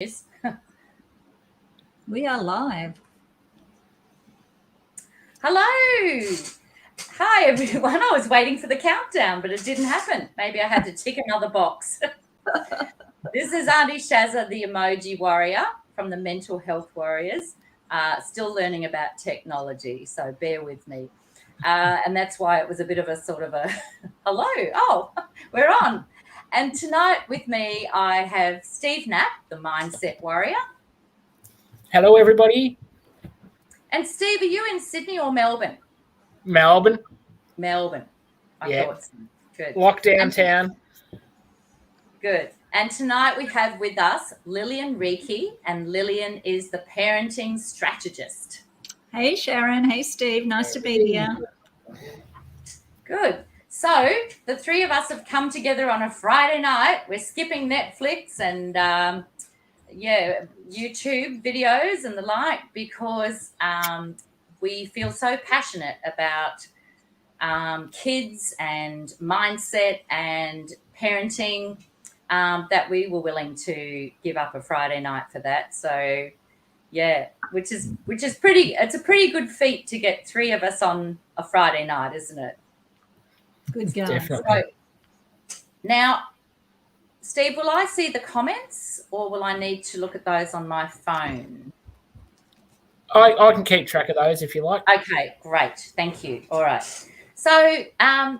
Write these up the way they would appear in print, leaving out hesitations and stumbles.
Yes. We are live. Hello. Hi, everyone. I was waiting for the countdown, but it didn't happen. Maybe I had to tick another box. This is Auntie Shazza, the emoji warrior from the Mental Health Warriors, still learning about technology, so bear with me. And that's why it was a bit of a sort of a hello. Oh, we're on. And tonight with me, I have Steve Knapp, the Mindset Warrior. Hello, everybody. And Steve, are you in Sydney or Melbourne? Melbourne. I thought so. Good. Lockdown town. Good. And tonight we have with us Lillian Reekie, and Lillian is the Parenting Strategist. Hey, Sharon. Hey, Steve. Nice to be here. Good. So the three of us have come together on a Friday night. We're skipping Netflix and YouTube videos and the like because we feel so passionate about kids and mindset and parenting that we were willing to give up a Friday night for that. So yeah, which is pretty. It's a pretty good feat to get three of us on a Friday night, isn't it? Good going. Definitely. So, now, Steve, will I see the comments or will I need to look at those on my phone? I can keep track of those if you like. Okay, great. Thank you. All right. So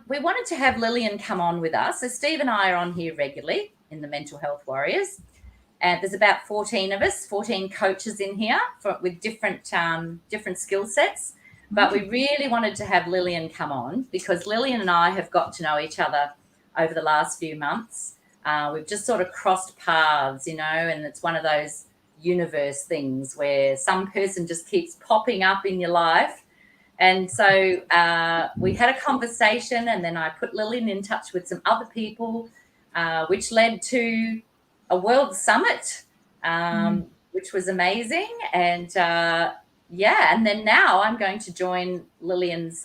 we wanted to have Lillian come on with us. So Steve and I are on here regularly in the Mental Health Warriors. And there's about 14 of us, 14 coaches in here with different skill sets. But we really wanted to have Lillian come on because Lillian and I have got to know each other over the last few months. We've just sort of crossed paths, and it's one of those universe things where some person just keeps popping up in your life. And so we had a conversation and then I put Lillian in touch with some other people, which led to a world summit, which was amazing. And and then now I'm going to join Lillian's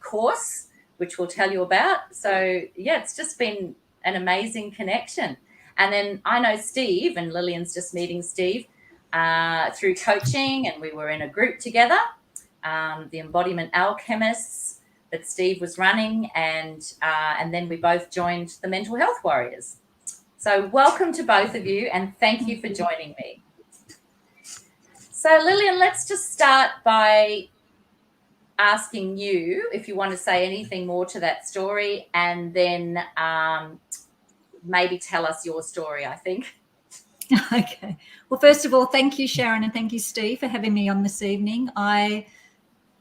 course, which we'll tell you about. So, yeah, it's just been an amazing connection. And then I know Steve, and Lillian's just meeting Steve through coaching, and we were in a group together, the Embodiment Alchemists that Steve was running, and then we both joined the Mental Health Warriors. So welcome to both of you, and thank you for joining me. So Lillian, let's just start by asking you if you want to say anything more to that story, and then maybe tell us your story, I think. Okay. Well, first of all, thank you, Sharon, and thank you, Steve, for having me on this evening. I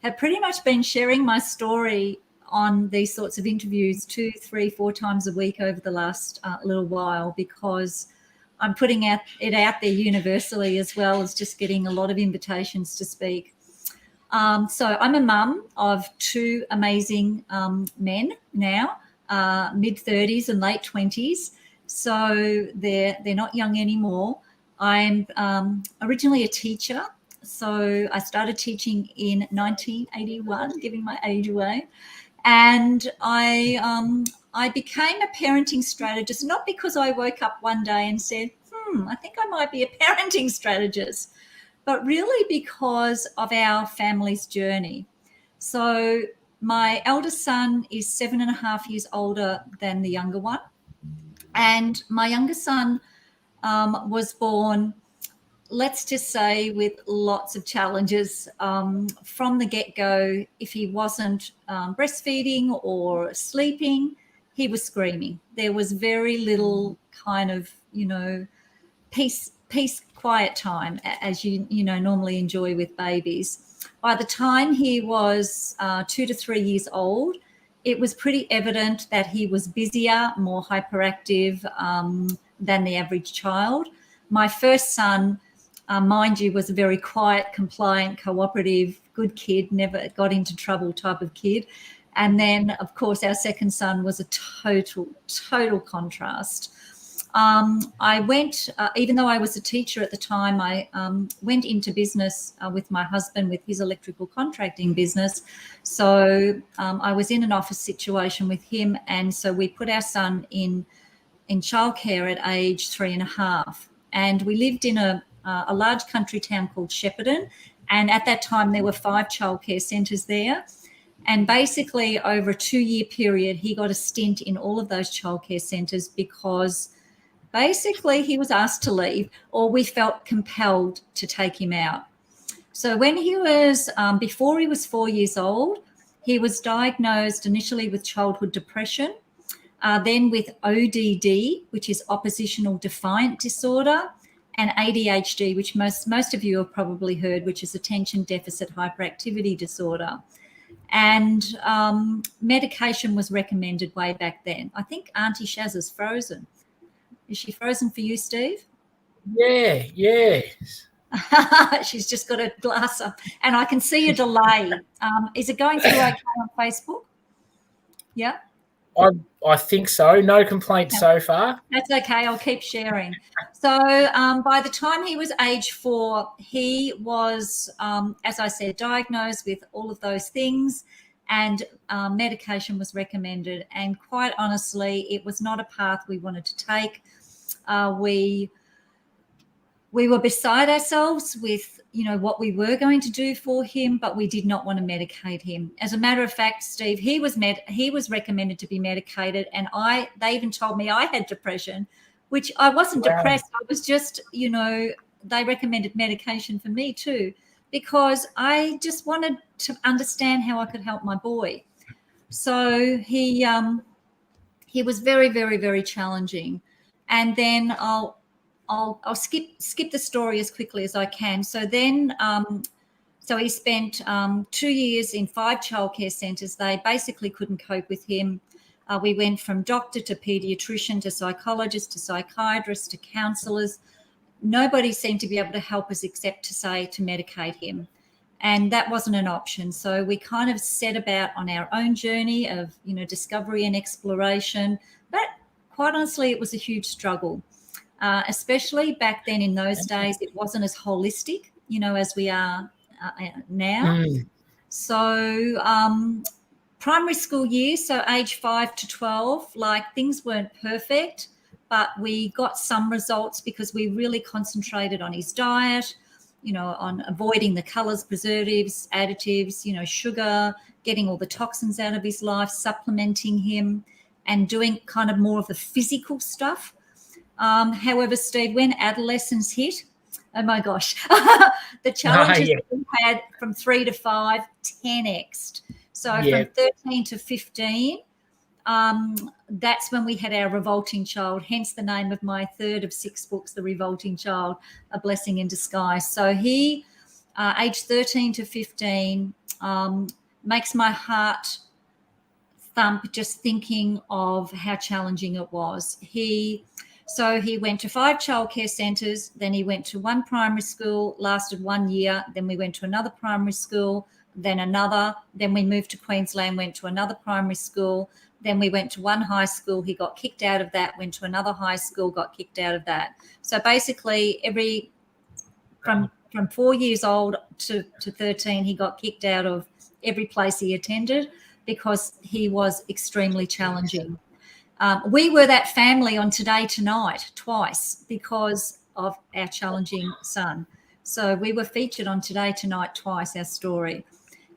have pretty much been sharing my story on these sorts of interviews 2, 3, 4 times a week over the last little while because I'm putting it out there universally as well as just getting a lot of invitations to speak. So I'm a mum of 2 amazing men now, mid-30s and late 20s. So they're not young anymore. I'm originally a teacher. So I started teaching in 1981, giving my age away. And I became a parenting strategist, not because I woke up one day and said, I think I might be a parenting strategist, but really because of our family's journey. So my eldest son is 7.5 years older than the younger one. And my younger son was born, let's just say, with lots of challenges from the get-go. If he wasn't breastfeeding or sleeping, he was screaming. There was very little kind of, peace, quiet time as you normally enjoy with babies. By the time he was 2 to 3 years old, it was pretty evident that he was busier, more hyperactive than the average child. My first son, mind you, was a very quiet, compliant, cooperative, good kid, never got into trouble type of kid. And then, of course, our second son was a total contrast. I went, even though I was a teacher at the time, I went into business with my husband with his electrical contracting business. So I was in an office situation with him. And so we put our son in childcare at age 3.5. and we lived in a large country town called Shepparton. And at that time, there were 5 childcare centres there. And basically, over a 2-year period, he got a stint in all of those childcare centres because basically he was asked to leave, or we felt compelled to take him out. So when he was, before he was 4 years old, he was diagnosed initially with childhood depression, then with ODD, which is oppositional defiant disorder, and ADHD, which most of you have probably heard, which is attention deficit hyperactivity disorder. And medication was recommended way back then. I think Auntie Shaz is frozen. Is she frozen for you, Steve? Yeah. She's just got a glass up, and I can see a delay. Is it going through okay on Facebook? Yeah. I think so. No complaints so far. That's okay. I'll keep sharing. So by the time he was age 4, he was, as I said, diagnosed with all of those things, and medication was recommended. And quite honestly, it was not a path we wanted to take. We were beside ourselves with, what we were going to do for him, but we did not want to medicate him. As a matter of fact, Steve, he was recommended to be medicated, and they even told me I had depression, which I wasn't depressed. I was just, they recommended medication for me too, because I just wanted to understand how I could help my boy. So he was very, very, very challenging. And then I'll skip the story as quickly as I can. So then, so he spent 2 years in 5 childcare centres. They basically couldn't cope with him. We went from doctor to paediatrician to psychologist to psychiatrist to counsellors. Nobody seemed to be able to help us except to medicate him. And that wasn't an option. So we kind of set about on our own journey of, discovery and exploration. But quite honestly, it was a huge struggle. Especially back then in those days, it wasn't as holistic, as we are now. So primary school years, so age 5 to 12, things weren't perfect, but we got some results because we really concentrated on his diet, on avoiding the colours, preservatives, additives, sugar, getting all the toxins out of his life, supplementing him, and doing kind of more of the physical stuff. However, Steve, when adolescence hit, oh my gosh, the challenges we had from 3 to 5, 10x'd. So from 13 to 15, that's when we had our revolting child, hence the name of my 3rd of 6 books, The Revolting Child, A Blessing in Disguise. So he, age 13 to 15, makes my heart thump just thinking of how challenging it was. So he went to 5 childcare centres, then he went to 1 primary school, lasted 1 year, then we went to another primary school, then another, then we moved to Queensland, went to another primary school, then we went to 1 high school, he got kicked out of that, went to another high school, got kicked out of that. So basically from 4 years old to 13, he got kicked out of every place he attended because he was extremely challenging. We were that family on Today Tonight twice because of our challenging son. So we were featured on Today Tonight twice, our story.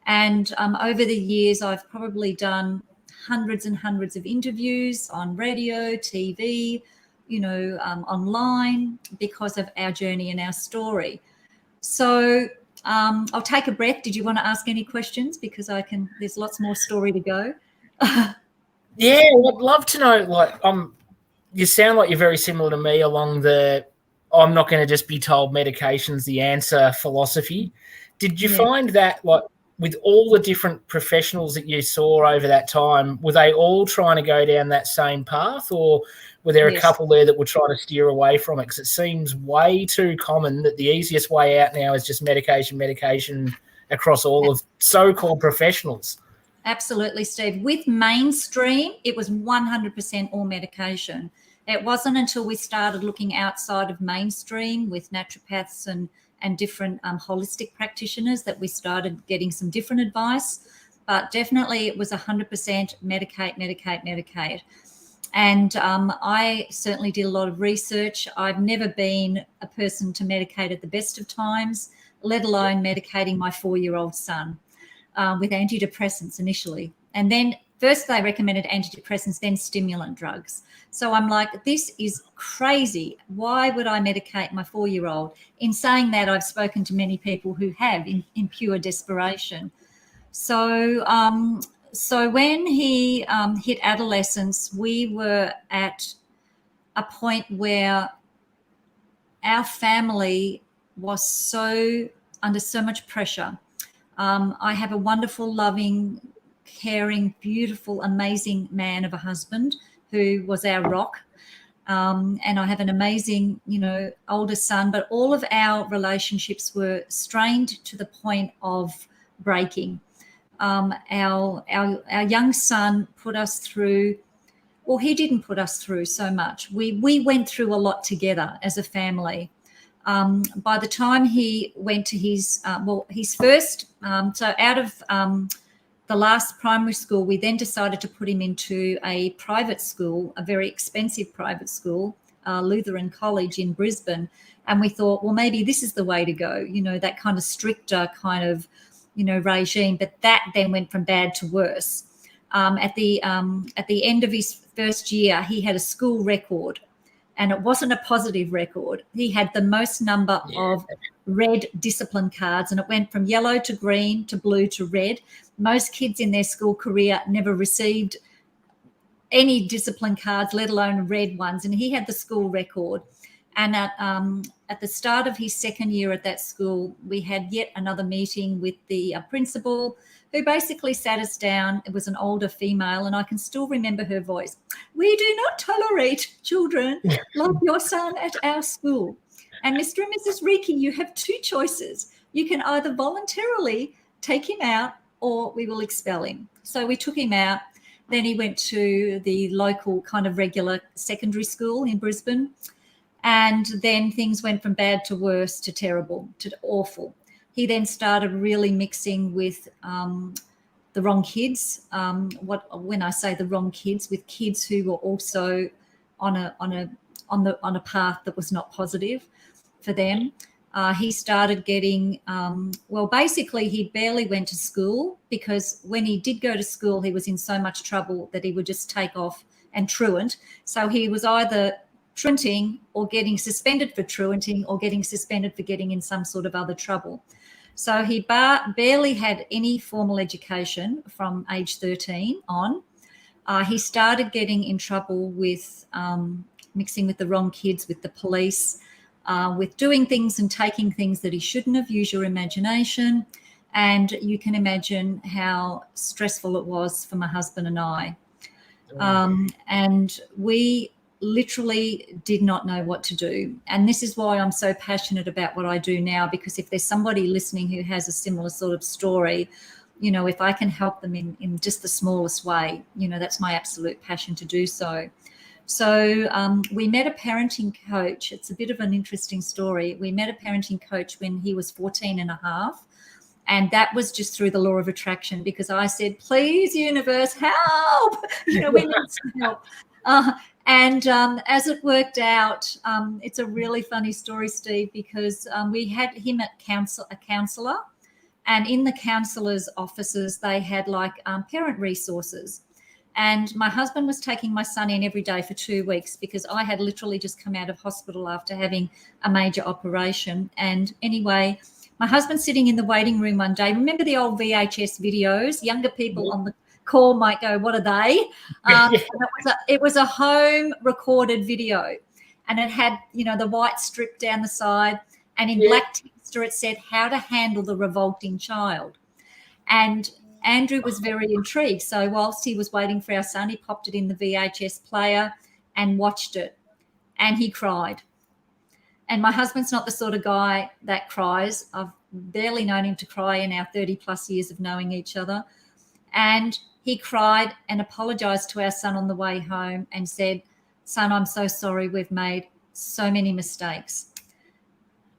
And over the years, I've probably done hundreds and hundreds of interviews on radio, TV, online because of our journey and our story. So I'll take a breath. Did you want to ask any questions? Because there's lots more story to go. Yeah, I'd love to know, you sound like you're very similar to me along the I'm not going to just be told medication's the answer philosophy. Did you find that, with all the different professionals that you saw over that time, were they all trying to go down that same path, or were there a couple there that were trying to steer away from it? Because it seems way too common that the easiest way out now is just medication across all of so-called professionals. Absolutely, Steve. With mainstream, it was 100% all medication. It wasn't until we started looking outside of mainstream with naturopaths and different holistic practitioners that we started getting some different advice. But definitely it was 100% medicate. And I certainly did a lot of research. I've never been a person to medicate at the best of times, let alone medicating my 4-year-old son with antidepressants initially. And then first they recommended antidepressants, then stimulant drugs. So I'm like, this is crazy. Why would I medicate my 4-year-old? In saying that, I've spoken to many people who have in pure desperation. So when he hit adolescence, we were at a point where our family was under so much pressure. I have a wonderful, loving, caring, beautiful, amazing man of a husband who was our rock. And I have an amazing, older son, but all of our relationships were strained to the point of breaking. Our young son put us through, well, he didn't put us through so much. We went through a lot together as a family. By the time he went to his first, so out of the last primary school, we then decided to put him into a private school, a very expensive private school, Lutheran College in Brisbane. And we thought, well, maybe this is the way to go, that kind of stricter kind of, regime. But that then went from bad to worse. At the end of his first year, he had a school record, and it wasn't a positive record. He had the most number of red discipline cards, and it went from yellow to green to blue to red. Most kids in their school career never received any discipline cards, let alone red ones, and he had the school record. And at the start of his second year at that school, we had yet another meeting with the principal, who basically sat us down. It was an older female, and I can still remember her voice. We do not tolerate children like your son at our school. And Mr. and Mrs. Reekie, you have two choices. You can either voluntarily take him out or we will expel him. So we took him out. Then he went to the local kind of regular secondary school in Brisbane. And then things went from bad to worse to terrible to awful. He then started really mixing with the wrong kids. When I say the wrong kids, with kids who were also on a path that was not positive for them. He started getting basically he barely went to school, because when he did go to school, he was in so much trouble that he would just take off and truant. So he was either truanting or getting suspended for truanting or getting suspended for getting in some sort of other trouble. So he barely had any formal education from age 13 on. He started getting in trouble with mixing with the wrong kids, with the police, with doing things and taking things that he shouldn't have. Use your imagination. And you can imagine how stressful it was for my husband and I. And we literally did not know what to do. And this is why I'm so passionate about what I do now, because if there's somebody listening who has a similar sort of story, if I can help them in just the smallest way, that's my absolute passion to do so. So we met a parenting coach. It's a bit of an interesting story. We met a parenting coach when he was 14 and a half. And that was just through the law of attraction, because I said, please, universe, help. We need some help. And as it worked out, it's a really funny story, Steve, because we had him at a counsellor, and in the counsellor's offices, they had like parent resources. And my husband was taking my son in every day for 2 weeks, because I had literally just come out of hospital after having a major operation. And anyway, my husband's sitting in the waiting room one day. Remember the old VHS videos? Younger people on the call might go, what are they? It was a home recorded video, and it had, the white strip down the side, and in black texture it said how to handle the revolting child. And Andrew was very intrigued. So whilst he was waiting for our son, he popped it in the VHS player and watched it, and he cried. And my husband's not the sort of guy that cries. I've barely known him to cry in our 30 plus years of knowing each other. And he cried and apologised to our son on the way home and said, son, I'm so sorry, we've made so many mistakes.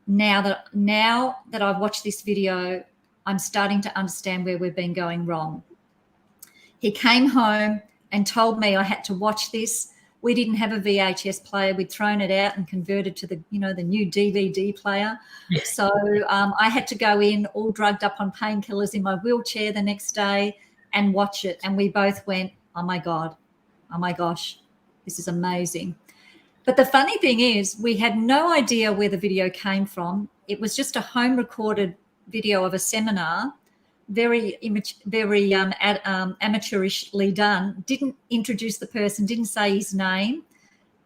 Now that I've watched this video, I'm starting to understand where we've been going wrong. He came home and told me I had to watch this. We didn't have a VHS player. We'd thrown it out and converted to the new DVD player. Yeah. So I had to go in all drugged up on painkillers in my wheelchair the next day and watch it. And we both went, oh my God, oh my gosh, this is amazing. But the funny thing is, we had no idea where the video came from. It was just a home recorded video of a seminar, very amateurishly done, didn't introduce the person, didn't say his name.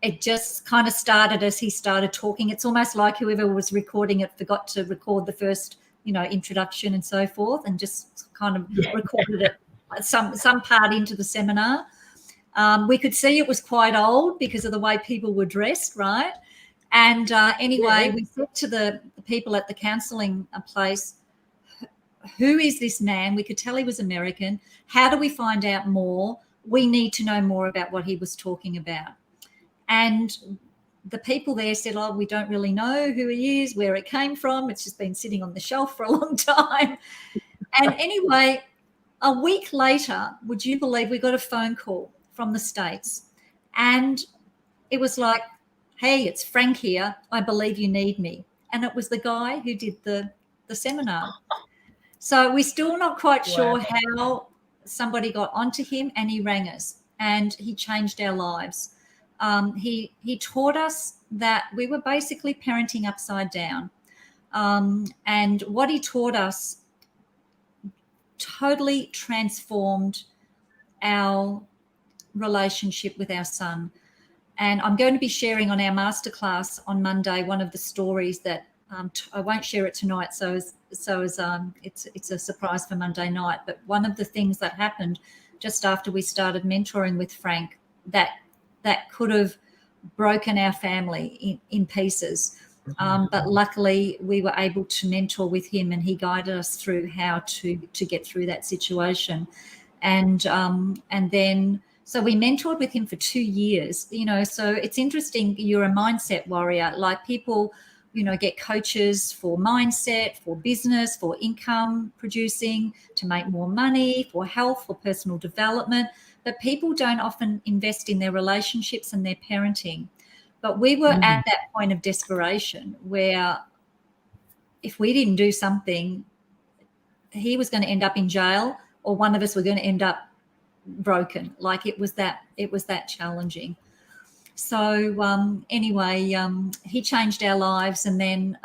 It just kind of started as he started talking. It's almost like whoever was recording it forgot to record the first, introduction and so forth, and just kind of recorded it some part into the seminar. We could see it was quite old because of the way people were dressed, right? And anyway, we said to the people at the counselling place, who is this man? We could tell he was American. How do we find out more? We need to know more about what he was talking about. And the people there said, oh, we don't really know who he is, where it came from. It's just been sitting on the shelf for a long time. And anyway, a week later, would you believe, we got a phone call from the States. And it was like, hey, it's Frank here. I believe you need me. And it was the guy who did the seminar. So we're still not quite sure how somebody got onto him, and he rang us and he changed our lives. He taught us that we were basically parenting upside down. And what he taught us totally transformed our relationship with our son. And I'm going to be sharing on our masterclass on Monday one of the stories that I won't share it tonight, so it's a surprise for Monday night. But one of the things that happened just after we started mentoring with Frank that could have broken our family in pieces. But luckily we were able to mentor with him, and he guided us through how to get through that situation. And then so we mentored with him for 2 years, so it's interesting. You're a mindset warrior. Like people, get coaches for mindset, for business, for income producing, to make more money, for health, for personal development. But people don't often invest in their relationships and their parenting. But we were at that point of desperation where if we didn't do something, he was going to end up in jail, or one of us were going to end up broken. Like it was that challenging. So anyway, he changed our lives. And then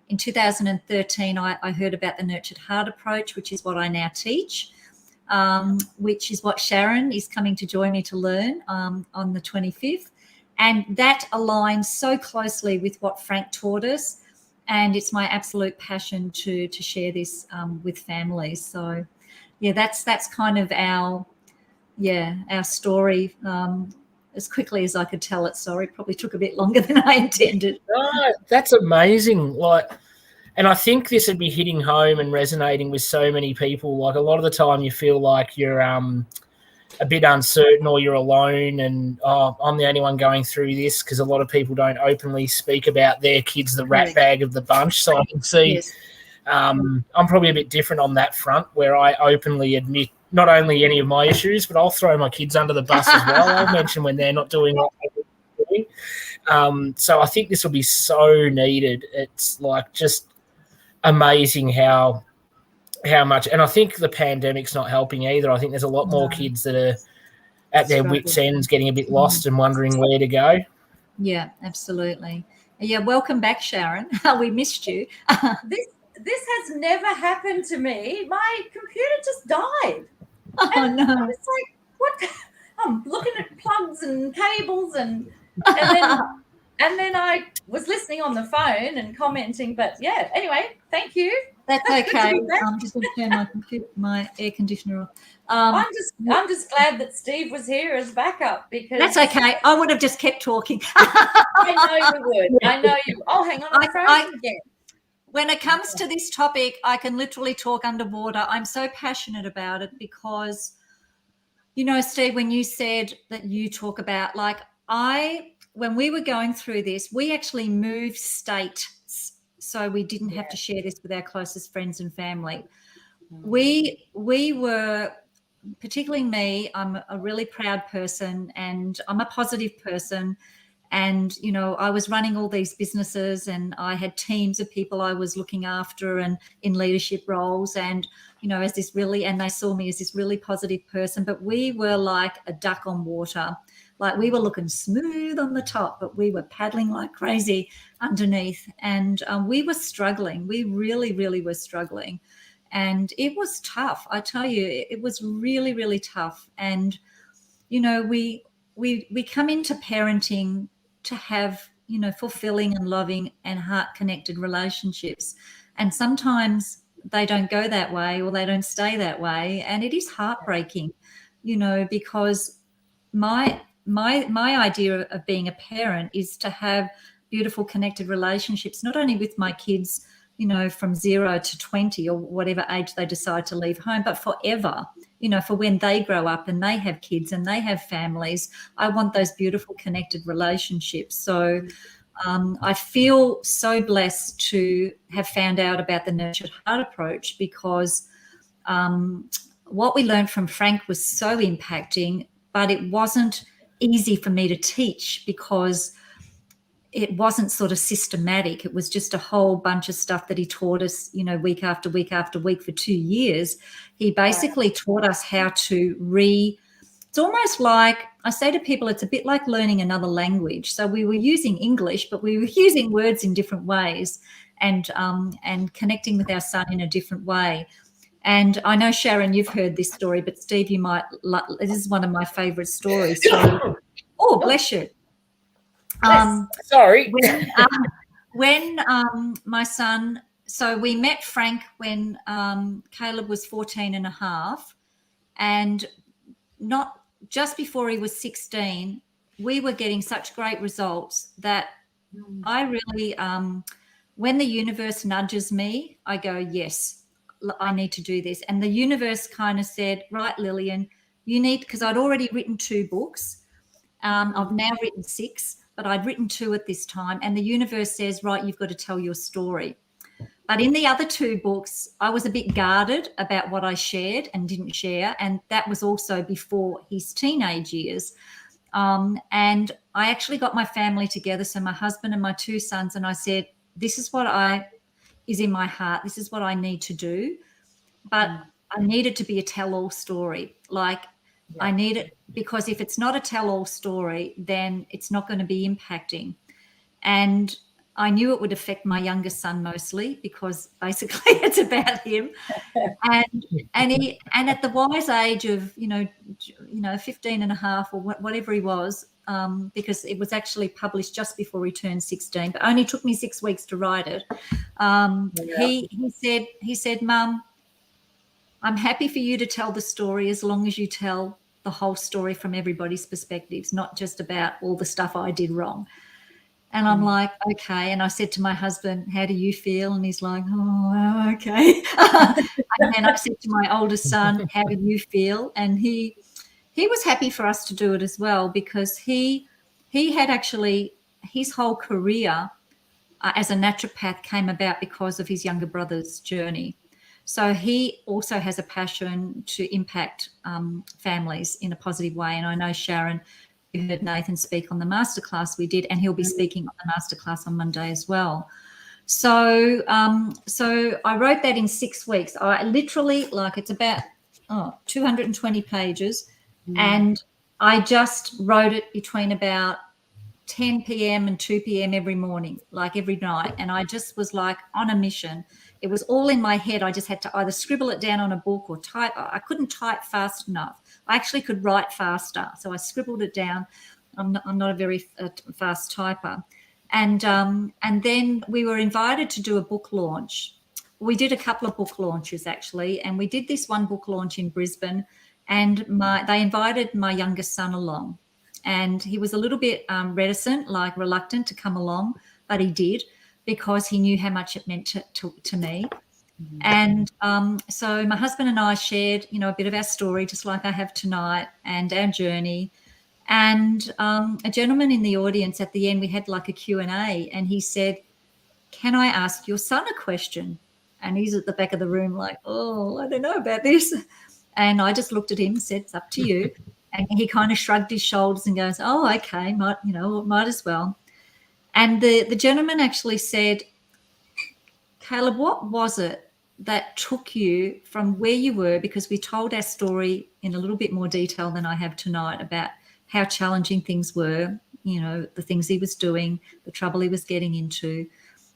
in 2013, I heard about the Nurtured Heart approach, which is what I now teach, which is what Sharon is coming to join me to learn on the 25th. And that aligns so closely with what Frank taught us. And it's my absolute passion to share this with families. So, yeah, that's kind of our story as quickly as I could tell it. Sorry, probably took a bit longer than I intended. No, that's amazing. And I think this would be hitting home and resonating with so many people. Like a lot of the time you feel like you're a bit uncertain, or you're alone, and I'm the only one going through this, because a lot of people don't openly speak about their kids, the rat bag of the bunch. So I can see I'm probably a bit different on that front, where I openly admit not only any of my issues, but I'll throw my kids under the bus as well. I'll mention when they're not doing what they're doing. So I think this will be so needed. It's like just amazing how much, and I think the pandemic's not helping either. I think there's a lot more kids that are at their wits' ends, getting a bit lost and wondering where to go. Yeah, absolutely. Yeah, welcome back, Sharon. We missed you. This has never happened to me. My computer just died. Oh, no. I was like, what? I'm looking at plugs and cables and then I was listening on the phone and commenting. But yeah, anyway, thank you. That's okay. I'm just going to turn my air conditioner off. I'm just glad that Steve was here as backup, because that's okay. I would have just kept talking. I know you would. I know you. Oh, hang on, I'm frozen again. When it comes to this topic, I can literally talk underwater. I'm so passionate about it because, Steve, when you said that you talk about, when we were going through this, we actually moved states, so we didn't have to share this with our closest friends and family. We were particularly me, I'm a really proud person and I'm a positive person. And, you know, I was running all these businesses and I had teams of people I was looking after and in leadership roles. And, you know, and they saw me as this really positive person, but we were like a duck on water. Like we were looking smooth on the top, but we were paddling like crazy underneath. And we were struggling. We really, really were struggling. And it was tough. I tell you, it was really, really tough. And, you know, we come into parenting to have, you know, fulfilling and loving and heart-connected relationships. And sometimes they don't go that way or they don't stay that way. And it is heartbreaking, you know, because my idea of being a parent is to have beautiful connected relationships, not only with my kids, you know, from 0 to 20 or whatever age they decide to leave home, but forever, you know, for when they grow up and they have kids and they have families. I want those beautiful connected relationships. So I feel so blessed to have found out about the Nurtured Heart approach, because what we learned from Frank was so impacting, but it wasn't easy for me to teach because it wasn't sort of systematic. It was just a whole bunch of stuff that he taught us, you know, week after week after week for 2 years. He basically taught us how to it's almost like, I say to people, it's a bit like learning another language. So we were using English, but we were using words in different ways and connecting with our son in a different way. And I know, Sharon, you've heard this story, but Steve, you might, this is one of my favorite stories. So, oh, bless you. Sorry. When my son, so we met Frank when Caleb was 14 and a half, and not just before he was 16, we were getting such great results that I really, when the universe nudges me, I go, yes, I need to do this. And the universe kind of said, right, Lillian, you need, because I'd already written 2 books. I've now written 6, but I'd written 2 at this time. And the universe says, right, you've got to tell your story. But in the other 2 books, I was a bit guarded about what I shared and didn't share. And that was also before his teenage years. And I actually got my family together, so my husband and my 2 sons, and I said, this is what is in my heart. This is what I need to do. But I need it to be a tell-all story. I need it, because if it's not a tell-all story, then it's not going to be impacting. And I knew it would affect my youngest son mostly, because basically it's about him. And at the wise age of, 15 and a half or whatever he was, because it was actually published just before he turned 16, but only took me 6 weeks to write it. He said, Mum, I'm happy for you to tell the story as long as you tell the whole story from everybody's perspectives, not just about all the stuff I did wrong. And I'm like, okay. And I said to my husband, how do you feel? And he's like, oh, okay. And then I said to my oldest son, how do you feel? And he was happy for us to do it as well, because he had actually, his whole career as a naturopath came about because of his younger brother's journey. So he also has a passion to impact families in a positive way. And I know, Sharon, you heard Nathan speak on the masterclass we did, and he'll be speaking on the masterclass on Monday as well. So I wrote that in 6 weeks. I literally, it's about 220 pages, and I just wrote it between about 10 p.m. and 2 p.m. every morning, every night. And I just was on a mission. It was all in my head. I just had to either scribble it down on a book or type. I couldn't type fast enough. I actually could write faster. So I scribbled it down. I'm not a very fast typer. And then we were invited to do a book launch. We did a couple of book launches, actually. And we did this one book launch in Brisbane. And they invited my youngest son along. And he was a little bit reticent, reluctant to come along, but he did, because he knew how much it meant to me. And so my husband and I shared, a bit of our story, just like I have tonight, and our journey. And a gentleman in the audience at the end, we had a Q&A, and he said, can I ask your son a question? And he's at the back of the room oh, I don't know about this. And I just looked at him and said, it's up to you. And he kind of shrugged his shoulders and goes, oh, okay, might as well. And the gentleman actually said, Caleb, what was it that took you from where you were? Because we told our story in a little bit more detail than I have tonight about how challenging things were, the things he was doing, the trouble he was getting into,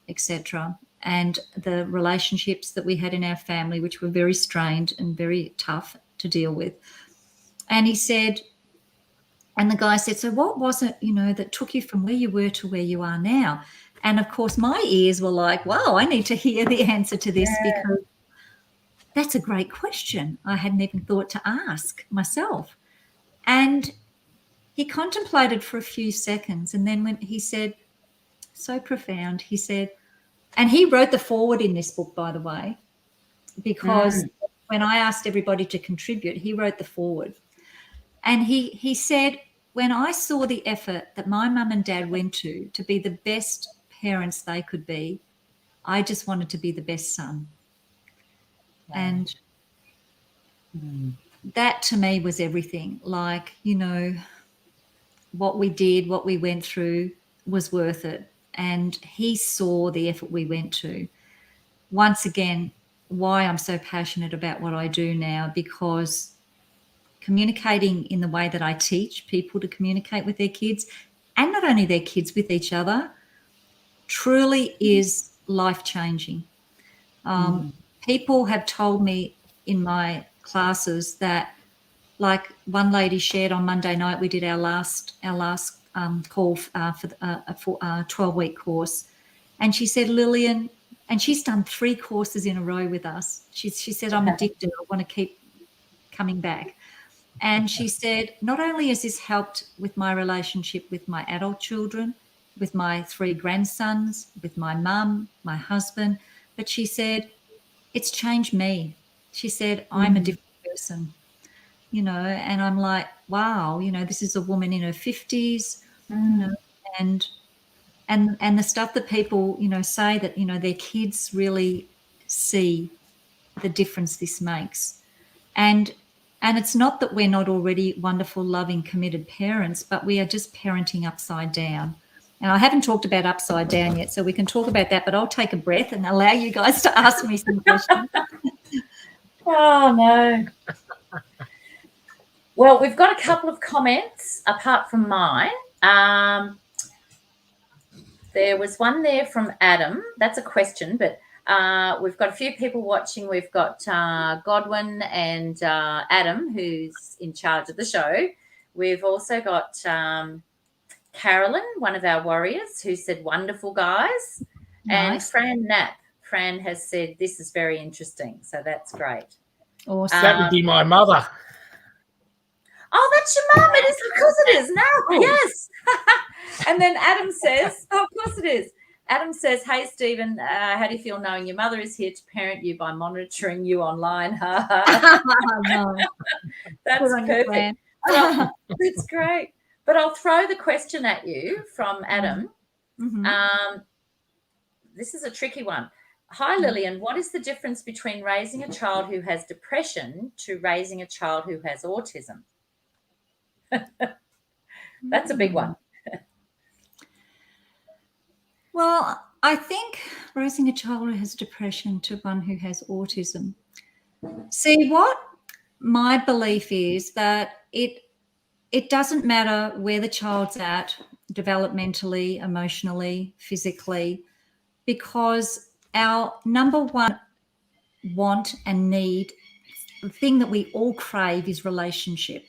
etc., and the relationships that we had in our family, which were very strained and very tough to deal with. And he said, and the guy said, so what was it, that took you from where you were to where you are now? And of course, my ears were like, wow, I need to hear the answer to this, because that's a great question. I hadn't even thought to ask myself. And he contemplated for a few seconds. And then when he said, so profound, he said, and he wrote the foreword in this book, by the way, because when I asked everybody to contribute, he wrote the foreword. And he said, when I saw the effort that my mum and dad went to be the best parents they could be, I just wanted to be the best son. Wow. And that to me was everything. Like, what we did, what we went through was worth it. And he saw the effort we went to. Once again, why I'm so passionate about what I do now, because communicating in the way that I teach people to communicate with their kids, and not only their kids, with each other, truly is life-changing. People have told me in my classes that, like one lady shared on Monday night, we did our last call for a 12-week course, and she said, Lillian, and she's done 3 courses in a row with us. She said, I'm addicted. I want to keep coming back. And she said, not only has this helped with my relationship with my adult children, with my 3 grandsons, with my mum, my husband, but she said, it's changed me. She said, I'm a different person, and I'm like, wow, this is a woman in her 50s, and the stuff that people, say that, their kids really see the difference this makes. And it's not that we're not already wonderful, loving, committed parents, but we are just parenting upside down. And I haven't talked about upside down yet, so we can talk about that, but I'll take a breath and allow you guys to ask me some questions. Oh, no. Well, we've got a couple of comments apart from mine. There was one there from Adam. That's a question, but we've got a few people watching. We've got Godwin and Adam, who's in charge of the show. We've also got Carolyn, one of our warriors, who said, wonderful, guys. Nice. And Fran Knapp. Fran has said, this is very interesting. So that's great. Awesome. That would be my mother. Oh, that's your mum. It is. Of course it is. No, yes. And then Adam says, oh, of course it is. Adam says, hey, Stephen, how do you feel knowing your mother is here to parent you by monitoring you online? No. That's perfect. Well, that's great. But I'll throw the question at you from Adam. This is a tricky one. Hi, Lillian. What is the difference between raising a child who has depression to raising a child who has autism? That's a big one. Well, I think raising a child who has depression to one who has autism. See, what my belief is that it doesn't matter where the child's at developmentally, emotionally, physically, because our number one want and need, the thing that we all crave, is relationship,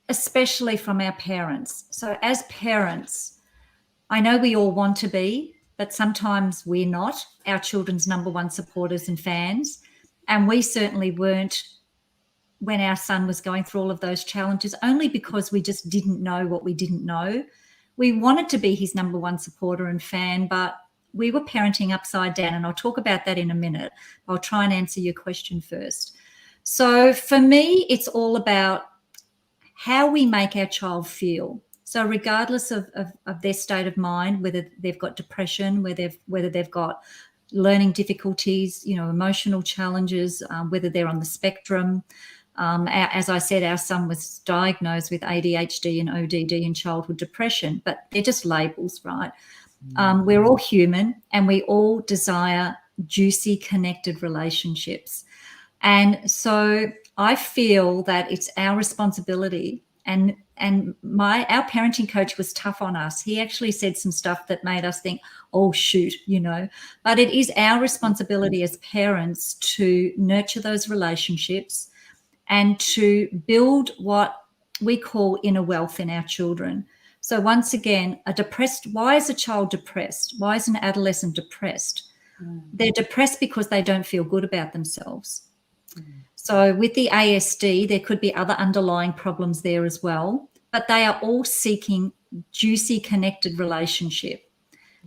especially from our parents. So as parents, I know we all want to be, but sometimes we're not our children's number one supporters and fans. And we certainly weren't when our son was going through all of those challenges, only because we just didn't know what we didn't know. We wanted to be his number one supporter and fan, but we were parenting upside down. And I'll talk about that in a minute. I'll try and answer your question first. So for me, it's all about how we make our child feel. So regardless of their state of mind, whether they've got depression, whether they've got learning difficulties, emotional challenges, whether they're on the spectrum. As I said, our son was diagnosed with ADHD and ODD and childhood depression, but they're just labels, right? We're all human and we all desire juicy, connected relationships. And so I feel that it's our responsibility, and our parenting coach was tough on us. He actually said some stuff that made us think, oh, shoot, but it is our responsibility as parents to nurture those relationships and to build what we call inner wealth in our children. So once again, why is a child depressed? Why is an adolescent depressed? They're depressed because they don't feel good about themselves. So with the ASD, there could be other underlying problems there as well, but they are all seeking juicy, connected relationship,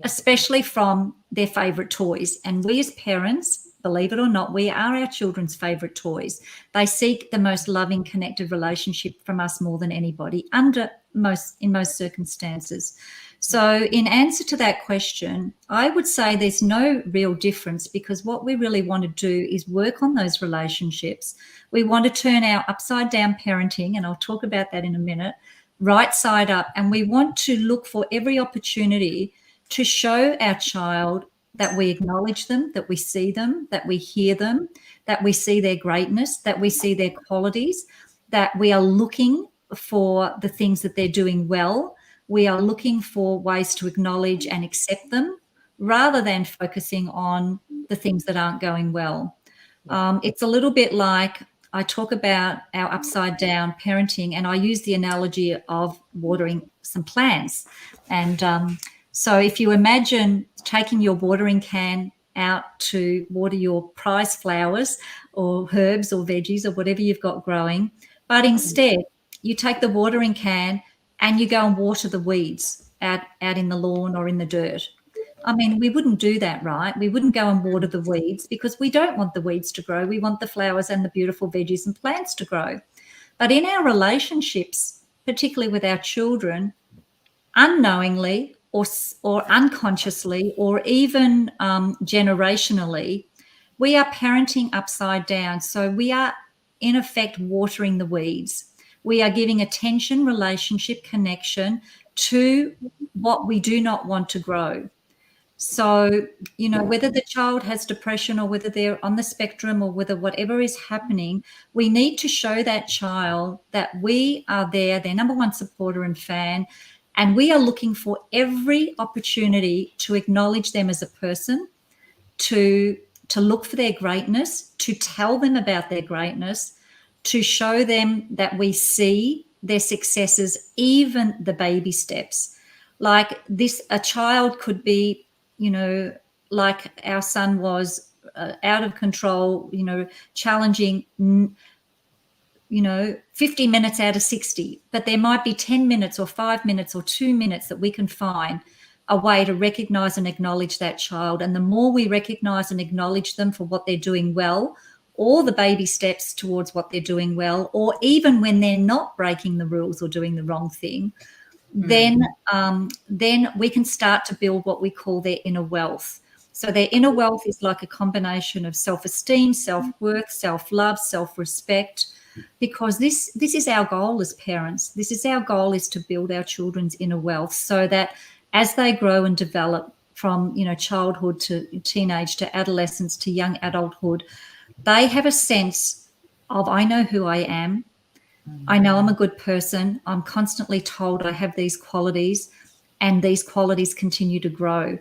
especially from their favorite toys. And we as parents, believe it or not, we are our children's favorite toys. They seek the most loving, connected relationship from us more than anybody in most circumstances. So in answer to that question, I would say there's no real difference, because what we really want to do is work on those relationships. We want to turn our upside down parenting, and I'll talk about that in a minute, right side up. And we want to look for every opportunity to show our child that we acknowledge them, that we see them, that we hear them, that we see their greatness, that we see their qualities, that we are looking for the things that they're doing well. We are looking for ways to acknowledge and accept them, rather than focusing on the things that aren't going well. It's a little bit like I talk about our upside down parenting, and I use the analogy of watering some plants. And so if you imagine taking your watering can out to water your prize flowers or herbs or veggies or whatever you've got growing, but instead you take the watering can and you go and water the weeds out in the lawn or in the dirt. I mean, we wouldn't do that, right? We wouldn't go and water the weeds, because we don't want the weeds to grow. We want the flowers and the beautiful veggies and plants to grow. But in our relationships, particularly with our children, unknowingly or unconsciously, or even generationally, we are parenting upside down. So we are, in effect, watering the weeds. We are giving attention, relationship, connection to what we do not want to grow. So, whether the child has depression or whether they're on the spectrum or whether whatever is happening, we need to show that child that we are there, their number one supporter and fan, and we are looking for every opportunity to acknowledge them as a person, to look for their greatness, to tell them about their greatness, to show them that we see their successes, even the baby steps. Like this, a child could be, like our son was, out of control, challenging, 50 minutes out of 60, but there might be 10 minutes or 5 minutes or 2 minutes that we can find a way to recognize and acknowledge that child. And the more we recognize and acknowledge them for what they're doing well, or the baby steps towards what they're doing well, or even when they're not breaking the rules or doing the wrong thing, then we can start to build what we call their inner wealth. So their inner wealth is like a combination of self-esteem, self-worth, self-love, self-respect, because this is our goal as parents. This is our goal, is to build our children's inner wealth, so that as they grow and develop from, childhood to teenage to adolescence to young adulthood, they have a sense of, I know who I am. I know I'm a good person. I'm constantly told I have these qualities, and these qualities continue to grow.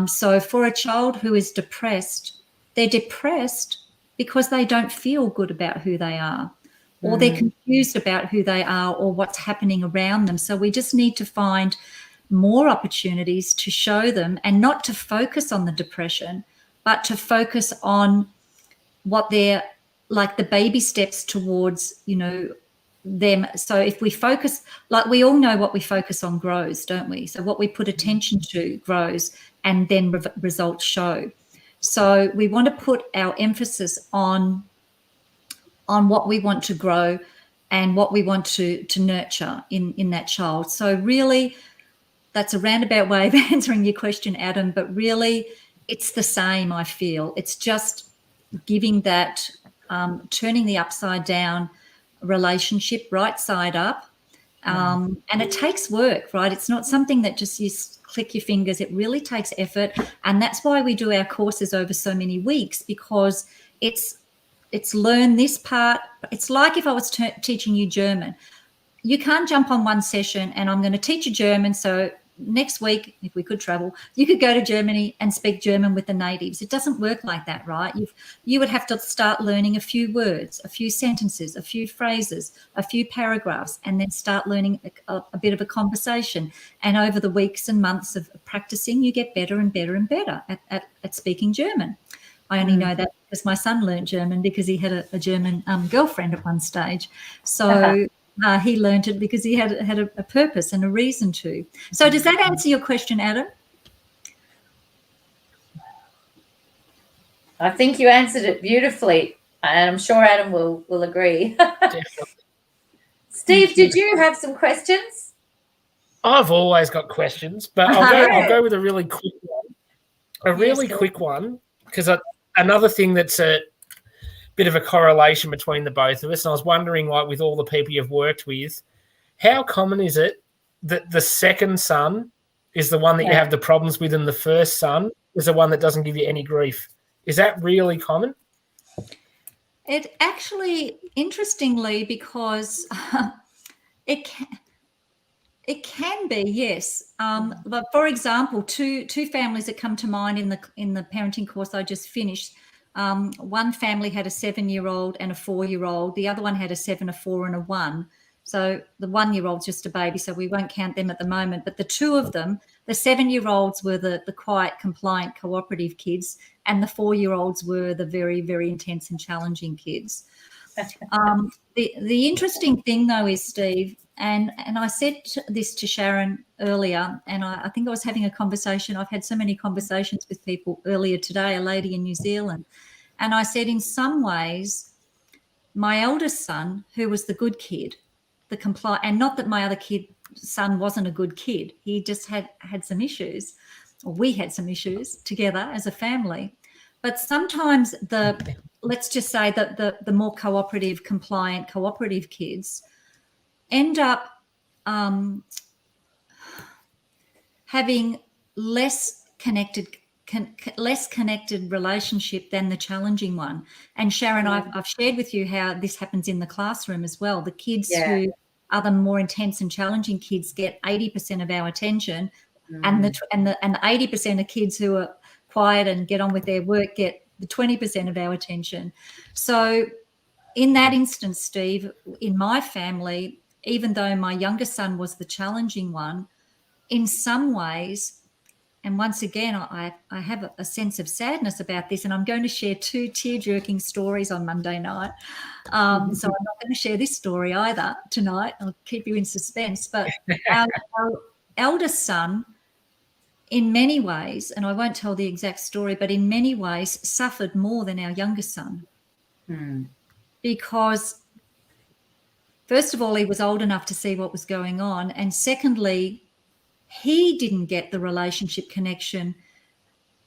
So for a child who is depressed, they're depressed because they don't feel good about who they are, or they're confused about who they are or what's happening around them. So we just need to find more opportunities to show them, and not to focus on the depression, but to focus on what they're like, the baby steps towards, them. So if we focus, like we all know, what we focus on grows, don't we? So what we put attention to grows, and then results show. So we want to put our emphasis on what we want to grow and what we want to nurture in that child. So really, that's a roundabout way of answering your question, Adam, but really it's the same, I feel. It's just giving that, turning the upside down relationship right side up. And it takes work, right? It's not something that just you click your fingers. It really takes effort. And that's why we do our courses over so many weeks, because it's learn this part. It's like if I was teaching you German. You can't jump on one session and I'm going to teach you German. So next week, if we could travel, you could go to Germany and speak German with the natives. It doesn't work like that, right? You would have to start learning a few words, a few sentences, a few phrases, a few paragraphs, and then start learning a bit of a conversation. And over the weeks and months of practicing, you get better and better and better at speaking German. I only know that because my son learned German because he had a German girlfriend at one stage. So he learned it because he had a purpose and a reason to. So does that answer your question, Adam? I think you answered it beautifully, and I'm sure Adam will agree. Steve, did you have some questions? I've always got questions, but I'll go with a really quick one. Quick one, because another thing that's a bit of a correlation between the both of us, and I was wondering, like, with all the people you've worked with, how common is it that the second son is the one that you have the problems with and the first son is the one that doesn't give you any grief? Is that really common? It actually, interestingly, because it can be, yes. But for example, two families that come to mind in the parenting course I just finished. One family had a 7-year-old and a 4-year-old. The other one had a 7, a 4, and a 1. So the 1-year-old's just a baby, so we won't count them at the moment. But the two of them, the 7-year-olds were the quiet, compliant, cooperative kids, and the 4-year-olds were the very, very intense and challenging kids. The interesting thing, though, is, Steve, and I said this to Sharon earlier, and I think I was having a conversation. I've had so many conversations with people earlier today, a lady in New Zealand, and I said, in some ways, my eldest son, who was the good kid, and not that my other son wasn't a good kid, he just had some issues, or we had some issues together as a family. But sometimes let's just say that the more cooperative, compliant, cooperative kids end up having less connected relationship than the challenging one. And Sharon, I've shared with you how this happens in the classroom as well. The kids who are the more intense and challenging kids get 80% of our attention, and the 80% of kids who are quiet and get on with their work get the 20% of our attention. So in that instance, Steve, in my family, even though my youngest son was the challenging one, in some ways, and once again, I have a sense of sadness about this, and I'm going to share 2 tear-jerking stories on Monday night. So I'm not going to share this story either tonight. I'll keep you in suspense. But our eldest son, in many ways, and I won't tell the exact story, but in many ways suffered more than our youngest son. Because first of all, he was old enough to see what was going on. And secondly, he didn't get the relationship connection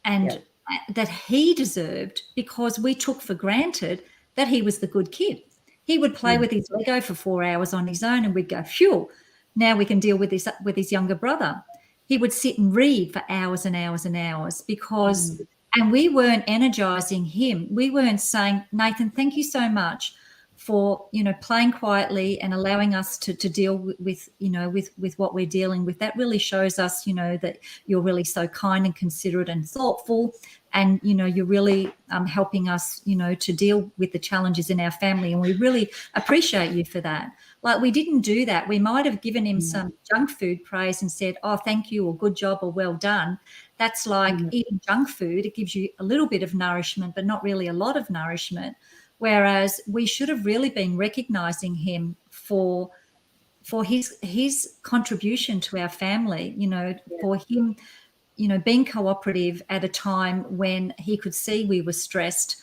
and that he deserved, because we took for granted that he was the good kid. He would play with his Lego for 4 hours on his own, and we'd go, phew, now we can deal with this with his younger brother. He would sit and read for hours and hours and hours because, and we weren't energizing him. We weren't saying, Nathan, thank you so much for, playing quietly and allowing us to deal with what we're dealing with. That really shows us, that you're really so kind and considerate and thoughtful, and, you're really helping us, to deal with the challenges in our family. And we really appreciate you for that. Like, we didn't do that. We might have given him some junk food praise and said, oh, thank you, or good job, or well done. That's like eating junk food. It gives you a little bit of nourishment, but not really a lot of nourishment. Whereas we should have really been recognizing him for his contribution to our family, for him, being cooperative at a time when he could see we were stressed,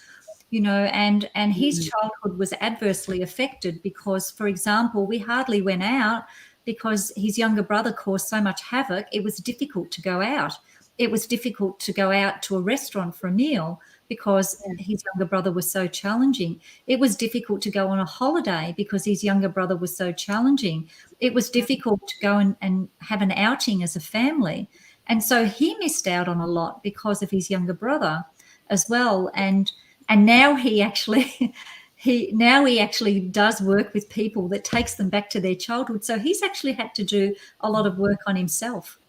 and his childhood was adversely affected because, for example, we hardly went out because his younger brother caused so much havoc. It was difficult to go out. it was difficult to go out to a restaurant for a meal because his younger brother was so challenging. It was difficult to go on a holiday because his younger brother was so challenging. It was difficult to go and have an outing as a family. And so he missed out on a lot because of his younger brother as well. And now he actually he actually does work with people that takes them back to their childhood. So he's actually had to do a lot of work on himself.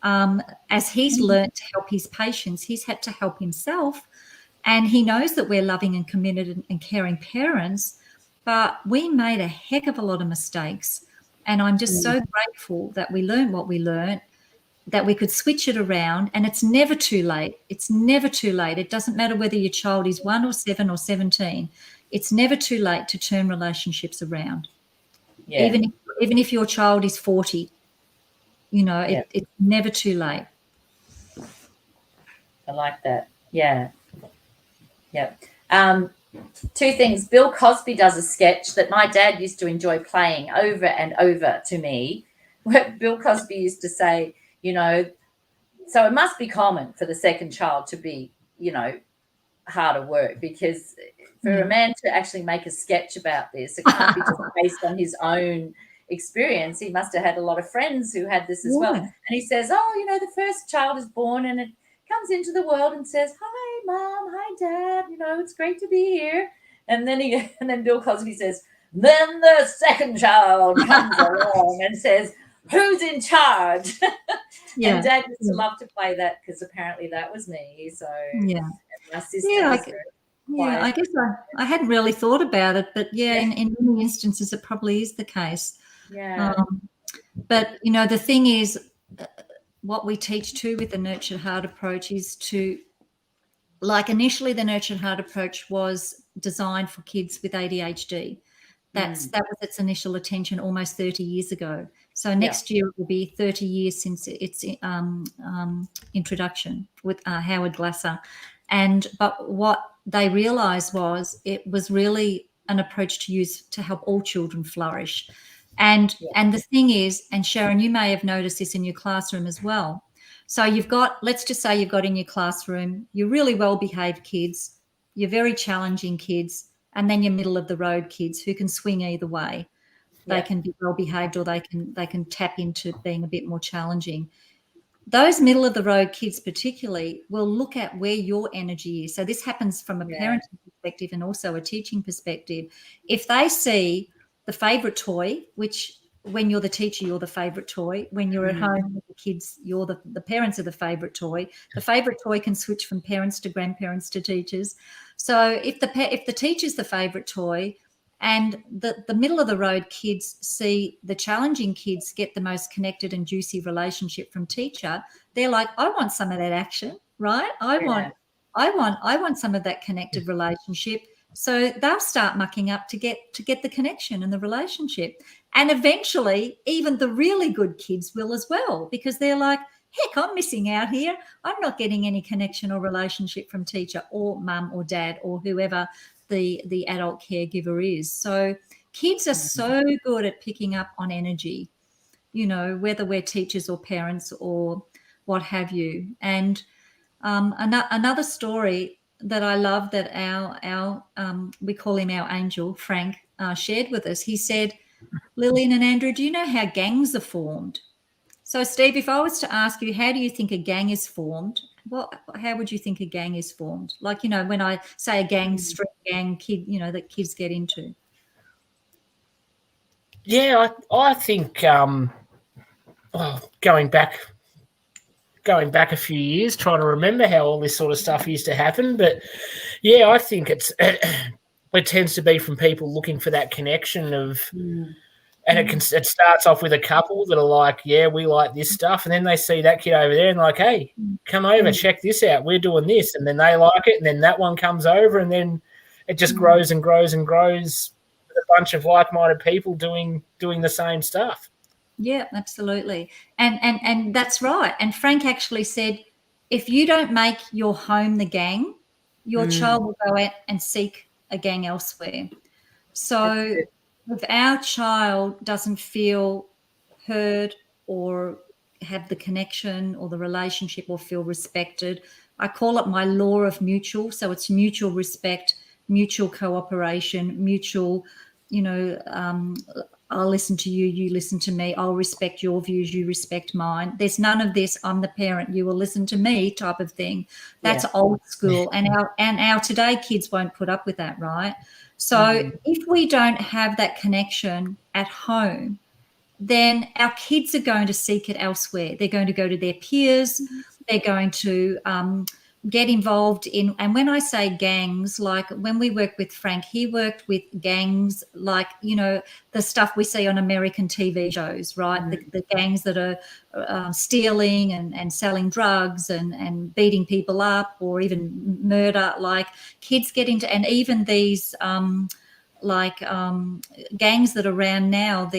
As he's learned to help his patients, he's had to help himself. And he knows that we're loving and committed and caring parents, but we made a heck of a lot of mistakes. And I'm just so grateful that we learned what we learned, that we could switch it around. And it's never too late. It's never too late. It doesn't matter whether your child is 1 or 7 or 17. It's never too late to turn relationships around. Yeah. Even if your child is 40, it's never too late. I like that. Yeah. Two things. Bill Cosby does a sketch that my dad used to enjoy playing over and over to me, where Bill Cosby used to say, so it must be common for the second child to be, harder work, because for a man to actually make a sketch about this, it can't be just based on his own experience. He must have had a lot of friends who had this as well. And he says, the first child is born and it comes into the world and says, hi, Mom, hi, Dad, it's great to be here. And then Bill Cosby says, then the second child comes along and says, who's in charge? And Dad used to love to play that because apparently that was me. So my sister I guess I hadn't really thought about it, but in many instances it probably is the case. But the thing is, what we teach too with the nurtured heart approach is to, like, initially the nurtured heart approach was designed for kids with ADHD. That was its initial attention almost 30 years ago. So next year it will be 30 years since its introduction with Howard Glasser. But what they realised was it was really an approach to use to help all children flourish. And the thing is, and Sharon, you may have noticed this in your classroom as well. So let's just say you've got in your classroom, you're really well-behaved kids, you're very challenging kids, and then your middle of the road kids who can swing either way. They can be well-behaved or they can tap into being a bit more challenging. Those middle of the road kids particularly will look at where your energy is. So this happens from a parenting perspective and also a teaching perspective. If they see the favourite toy, which when you're the teacher, you're the favourite toy. When you're at home with the kids, you're the parents are the favourite toy. The favourite toy can switch from parents to grandparents to teachers. So if the teacher's the favourite toy and the middle of the road kids see the challenging kids get the most connected and juicy relationship from teacher, they're like, I want some of that action, right? I want some of that connected relationship. So they'll start mucking up to get the connection and the relationship. And eventually, even the really good kids will as well, because they're like, heck, I'm missing out here. I'm not getting any connection or relationship from teacher or mum or dad or whoever the adult caregiver is. So kids are so good at picking up on energy, whether we're teachers or parents or what have you. And another story that I love that our we call him our angel, Frank, shared with us. He said, Lillian and Andrew, do you know how gangs are formed? So, Steve, if I was to ask you, how do you think a gang is formed? How would you think a gang is formed? Like, when I say a gang, street gang, kid, that kids get into. Yeah, I think going back a few years, trying to remember how all this sort of stuff used to happen. But yeah, I think it tends to be from people looking for that connection of, and it starts off with a couple that are like, yeah, we like this stuff. And then they see that kid over there and like, hey, come over, check this out. We're doing this. And then they like it. And then that one comes over and then it just grows and grows and grows with a bunch of like-minded people doing the same stuff. Yeah, absolutely. And that's right. And Frank actually said, if you don't make your home the gang, your child will go out and seek a gang elsewhere. So if our child doesn't feel heard or have the connection or the relationship or feel respected. I call it my law of mutual. So it's mutual respect, mutual cooperation, mutual, I'll listen to you, you listen to me, I'll respect your views, you respect mine. There's none of this, I'm the parent, you will listen to me type of thing. That's old school. And our today kids won't put up with that, right? So if we don't have that connection at home, then our kids are going to seek it elsewhere. They're going to go to their peers. They're going to get involved in, and when I say gangs, like when we worked with Frank, he worked with gangs like, the stuff we see on American TV shows, right? The gangs that are stealing and selling drugs and beating people up, or even murder. Like kids get into, and even these gangs that are around now,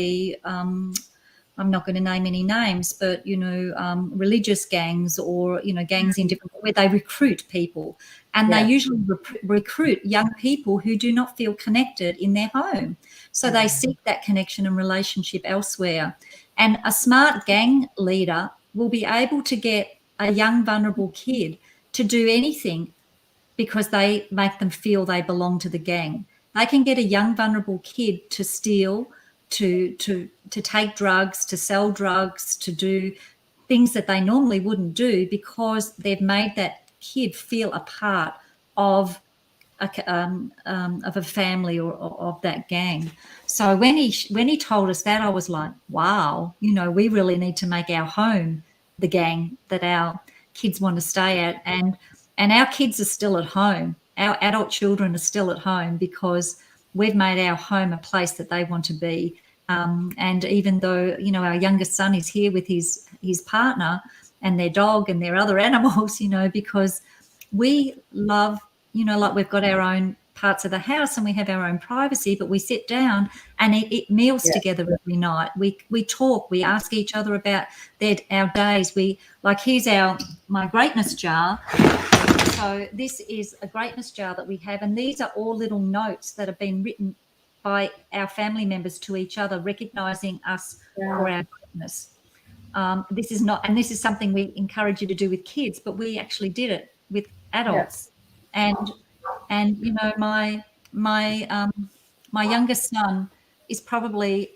I'm not going to name any names, but, religious gangs or, gangs in different, where they recruit people, and they usually recruit young people who do not feel connected in their home. So they seek that connection and relationship elsewhere. And a smart gang leader will be able to get a young, vulnerable kid to do anything because they make them feel they belong to the gang. They can get a young, vulnerable kid to steal, to take drugs, to sell drugs, to do things that they normally wouldn't do, because they've made that kid feel a part of a family or of that gang. So when he told us that, I was like, wow, we really need to make our home the gang that our kids want to stay at. And our kids are still at home. Our adult children are still at home because we've made our home a place that they want to be. And even though, our youngest son is here with his partner and their dog and their other animals, because we love, like we've got our own parts of the house and we have our own privacy, but we sit down and eat meals together every night. We talk, we ask each other about our days. Here's my greatness jar. So this is a greatness jar that we have, and these are all little notes that have been written by our family members to each other, recognizing us for our greatness. This is something we encourage you to do with kids, but we actually did it with adults. And my youngest son is probably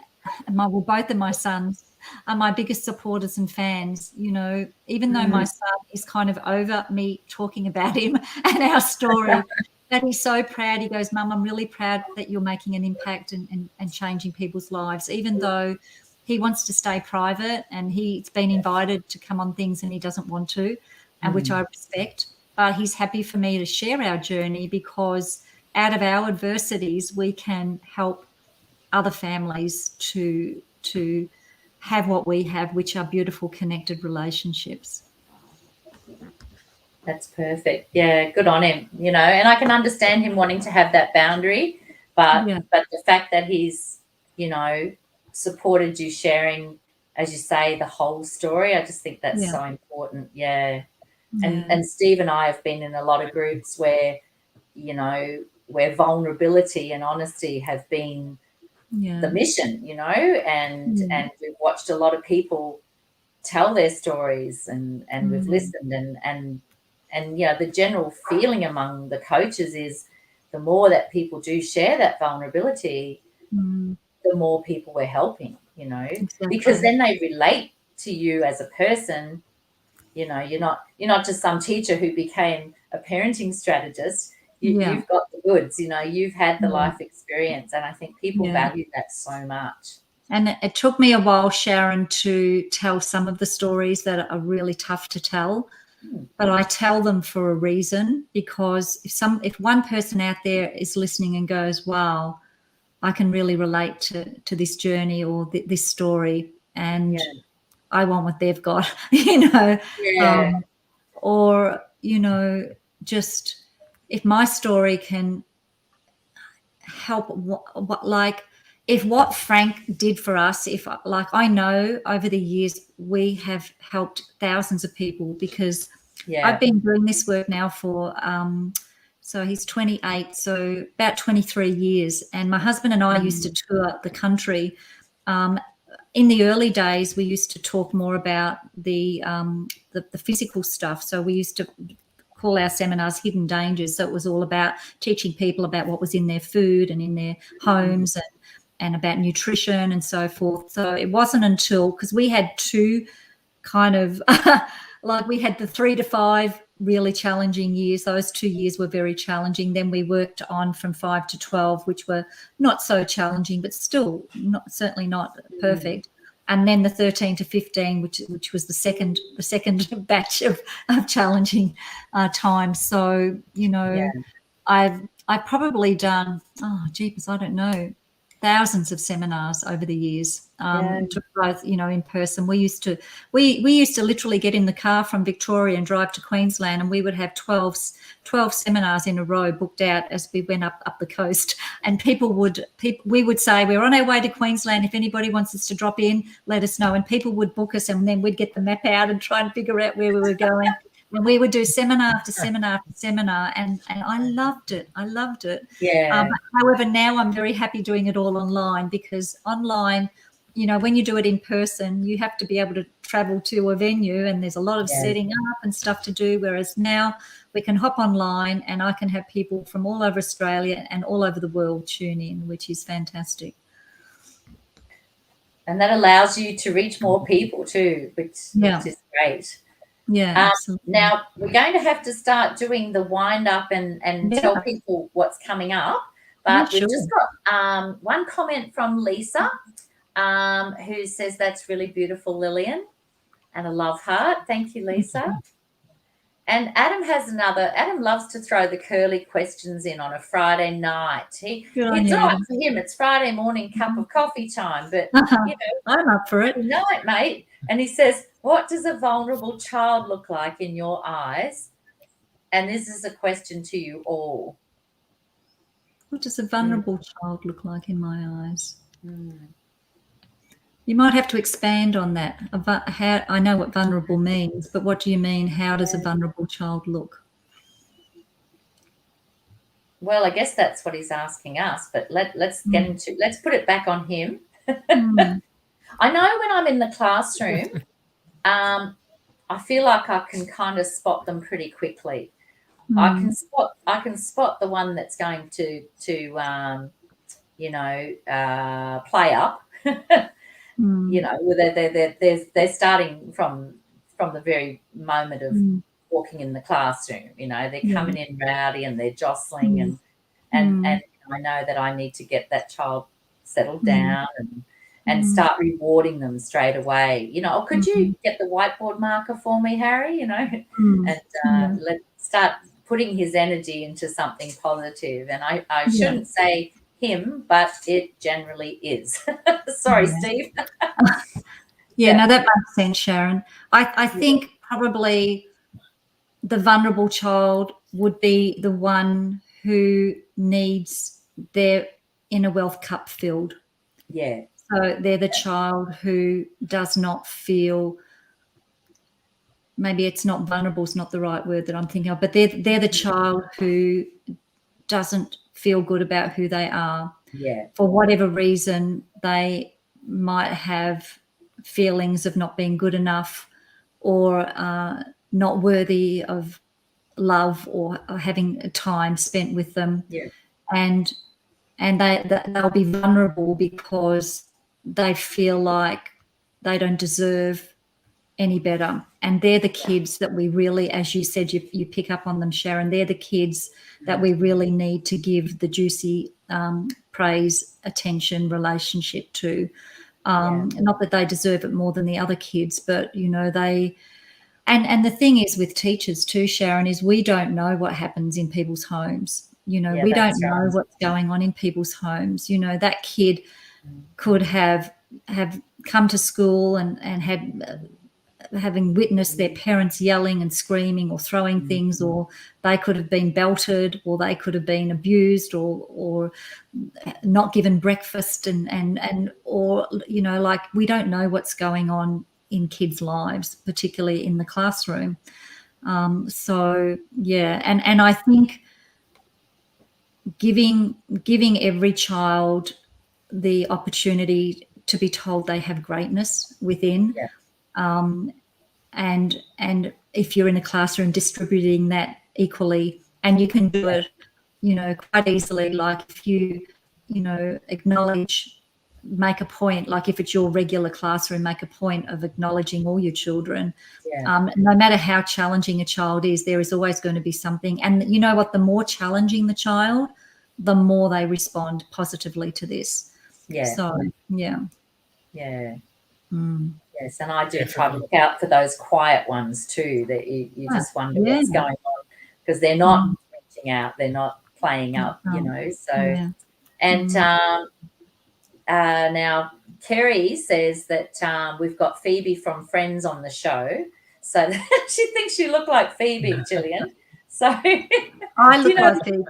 both of my sons are my biggest supporters and fans. Even though my son is kind of over me talking about him and our story, that he's so proud. He goes, Mum, I'm really proud that you're making an impact and changing people's lives, even though he wants to stay private and he's been invited to come on things and he doesn't want to, and which I respect. But he's happy for me to share our journey, because out of our adversities, we can help other families to have what we have, which are beautiful, connected relationships. That's perfect. Yeah, good on him. And I can understand him wanting to have that boundary, but the fact that he's, supported you sharing, as you say, the whole story, I just think that's so important. Yeah. And Steve and I have been in a lot of groups where, where vulnerability and honesty have been the mission, and we've watched a lot of people tell their stories and we've listened and the general feeling among the coaches is the more that people do share that vulnerability, the more people we're helping, because then they relate to you as a person. You're not just some teacher who became a parenting strategist. You've got the goods, you've had the life experience, and I think people value that so much. And it took me a while, Sharon, to tell some of the stories that are really tough to tell, but I tell them for a reason, because if one person out there is listening and goes, wow, I can really relate to this journey or this story, and I want what they've got, or, just if my story can help, if what Frank did for us, I know over the years we have helped thousands of people, because I've been doing this work now for, so he's 28, so about 23 years. And my husband and I used to tour the country in the early days, we used to talk more about the physical stuff. So we used to call our seminars Hidden Dangers. So it was all about teaching people about what was in their food and in their homes, and about nutrition and so forth. So it wasn't until, because we had two kind of like we had the 3 to 5 really challenging years. Those 2 years were very challenging. Then we worked on from 5 to 12, which were not so challenging, but still certainly not perfect. And then the 13 to 15, which was the second batch of challenging times. So, I've probably done, jeepers, I don't know, thousands of seminars over the years, to both, in person. We used to literally get in the car from Victoria and drive to Queensland, and we would have 12 seminars in a row booked out as we went up the coast. And we would say, we're on our way to Queensland. If anybody wants us to drop in, let us know. And people would book us, and then we'd get the map out and try and figure out where we were going. And we would do seminar after seminar after seminar, and I loved it. Yeah. However, now I'm very happy doing it all online, because online, when you do it in person, you have to be able to travel to a venue, and there's a lot of setting up and stuff to do, whereas now we can hop online and I can have people from all over Australia and all over the world tune in, which is fantastic. And that allows you to reach more people too, which is great. Yeah, absolutely. Now, we're going to have to start doing the wind up and tell people what's coming up. But we've just got one comment from Lisa, who says, that's really beautiful, Lillian, and a love heart. Thank you, Lisa. And Adam has another. Adam loves to throw the curly questions in on a Friday night. It's not for him. It's Friday morning cup of coffee time. But, I'm up for it. Good night, mate. And he says, what does a vulnerable child look like in your eyes? And this is a question to you all. What does a vulnerable child look like in my eyes? You might have to expand on that. I know what vulnerable means, but what do you mean? How does a vulnerable child look? Well, I guess that's what he's asking us, but let's put it back on him. I know when I'm in the classroom, I feel like I can kind of spot them pretty quickly. I can spot the one that's going to play up. Where they're starting from the very moment of walking in the classroom. They're coming in rowdy and they're jostling, and I know that I need to get that child settled down and start rewarding them straight away. Could you get the whiteboard marker for me, Harry? And let's start putting his energy into something positive. And I shouldn't say him, but it generally is. Sorry, Steve. No, that makes sense, Sharon. I think probably the vulnerable child would be the one who needs their inner wealth cup filled. Yeah. So they're the child who does not feel, maybe it's not vulnerable, it's not the right word that I'm thinking of, but they're the child who doesn't feel good about who they are. Yeah. For whatever reason, they might have feelings of not being good enough, or not worthy of love, or having time spent with them. Yeah. And they'll be vulnerable because they feel like they don't deserve any better. And they're the kids that we really, as you said, you pick up on them, Sharon, they're the kids that we really need to give the juicy praise, attention, relationship to. Not that they deserve it more than the other kids, but, they... And the thing is with teachers too, Sharon, is we don't know what happens in people's homes. We don't know what's going on in people's homes. That kid could have come to school and had... having witnessed their parents yelling and screaming or throwing things, or they could have been belted, or they could have been abused, or not given breakfast, or we don't know what's going on in kids' lives, particularly in the classroom. And I think giving every child the opportunity to be told they have greatness within. Yeah. And if you're in a classroom, distributing that equally, and you can do it, quite easily. Like if you, acknowledge, make a point, like if it's your regular classroom, make a point of acknowledging all your children. Yeah. No matter how challenging a child is, there is always going to be something. And you know what? The more challenging the child, the more they respond positively to this. Yeah. So, yeah. Yeah. Mm. Yes, and I do try to look out for those quiet ones too, that you just wonder what's going on, because they're not reaching out, they're not playing up, so. And now Kerry says that we've got Phoebe from Friends on the show, so she thinks you look like Phoebe, Gillian. So I look like Phoebe.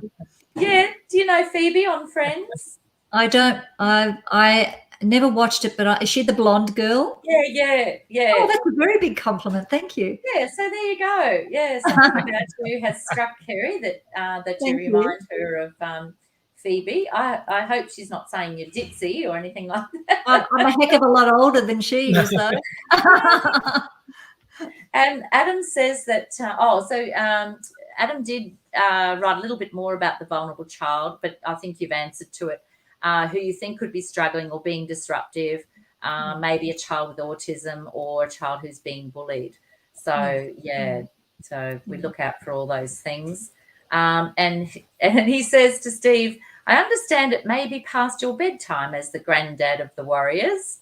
Yeah, do you know Phoebe on Friends? I don't. I never watched it, but is she the blonde girl? Yeah. Oh, that's a very big compliment. Thank you. Yeah, so there you go. Yeah, something about you has struck Kerry that you remind her of Phoebe. I hope she's not saying you're ditzy or anything like that. I'm a heck of a lot older than she is, though. And Adam says that, Adam did write a little bit more about the vulnerable child, but I think you've answered to it. Who you think could be struggling or being disruptive, maybe a child with autism or a child who's being bullied. So, so we look out for all those things. And he says to Steve, I understand it may be past your bedtime as the granddad of the Warriors,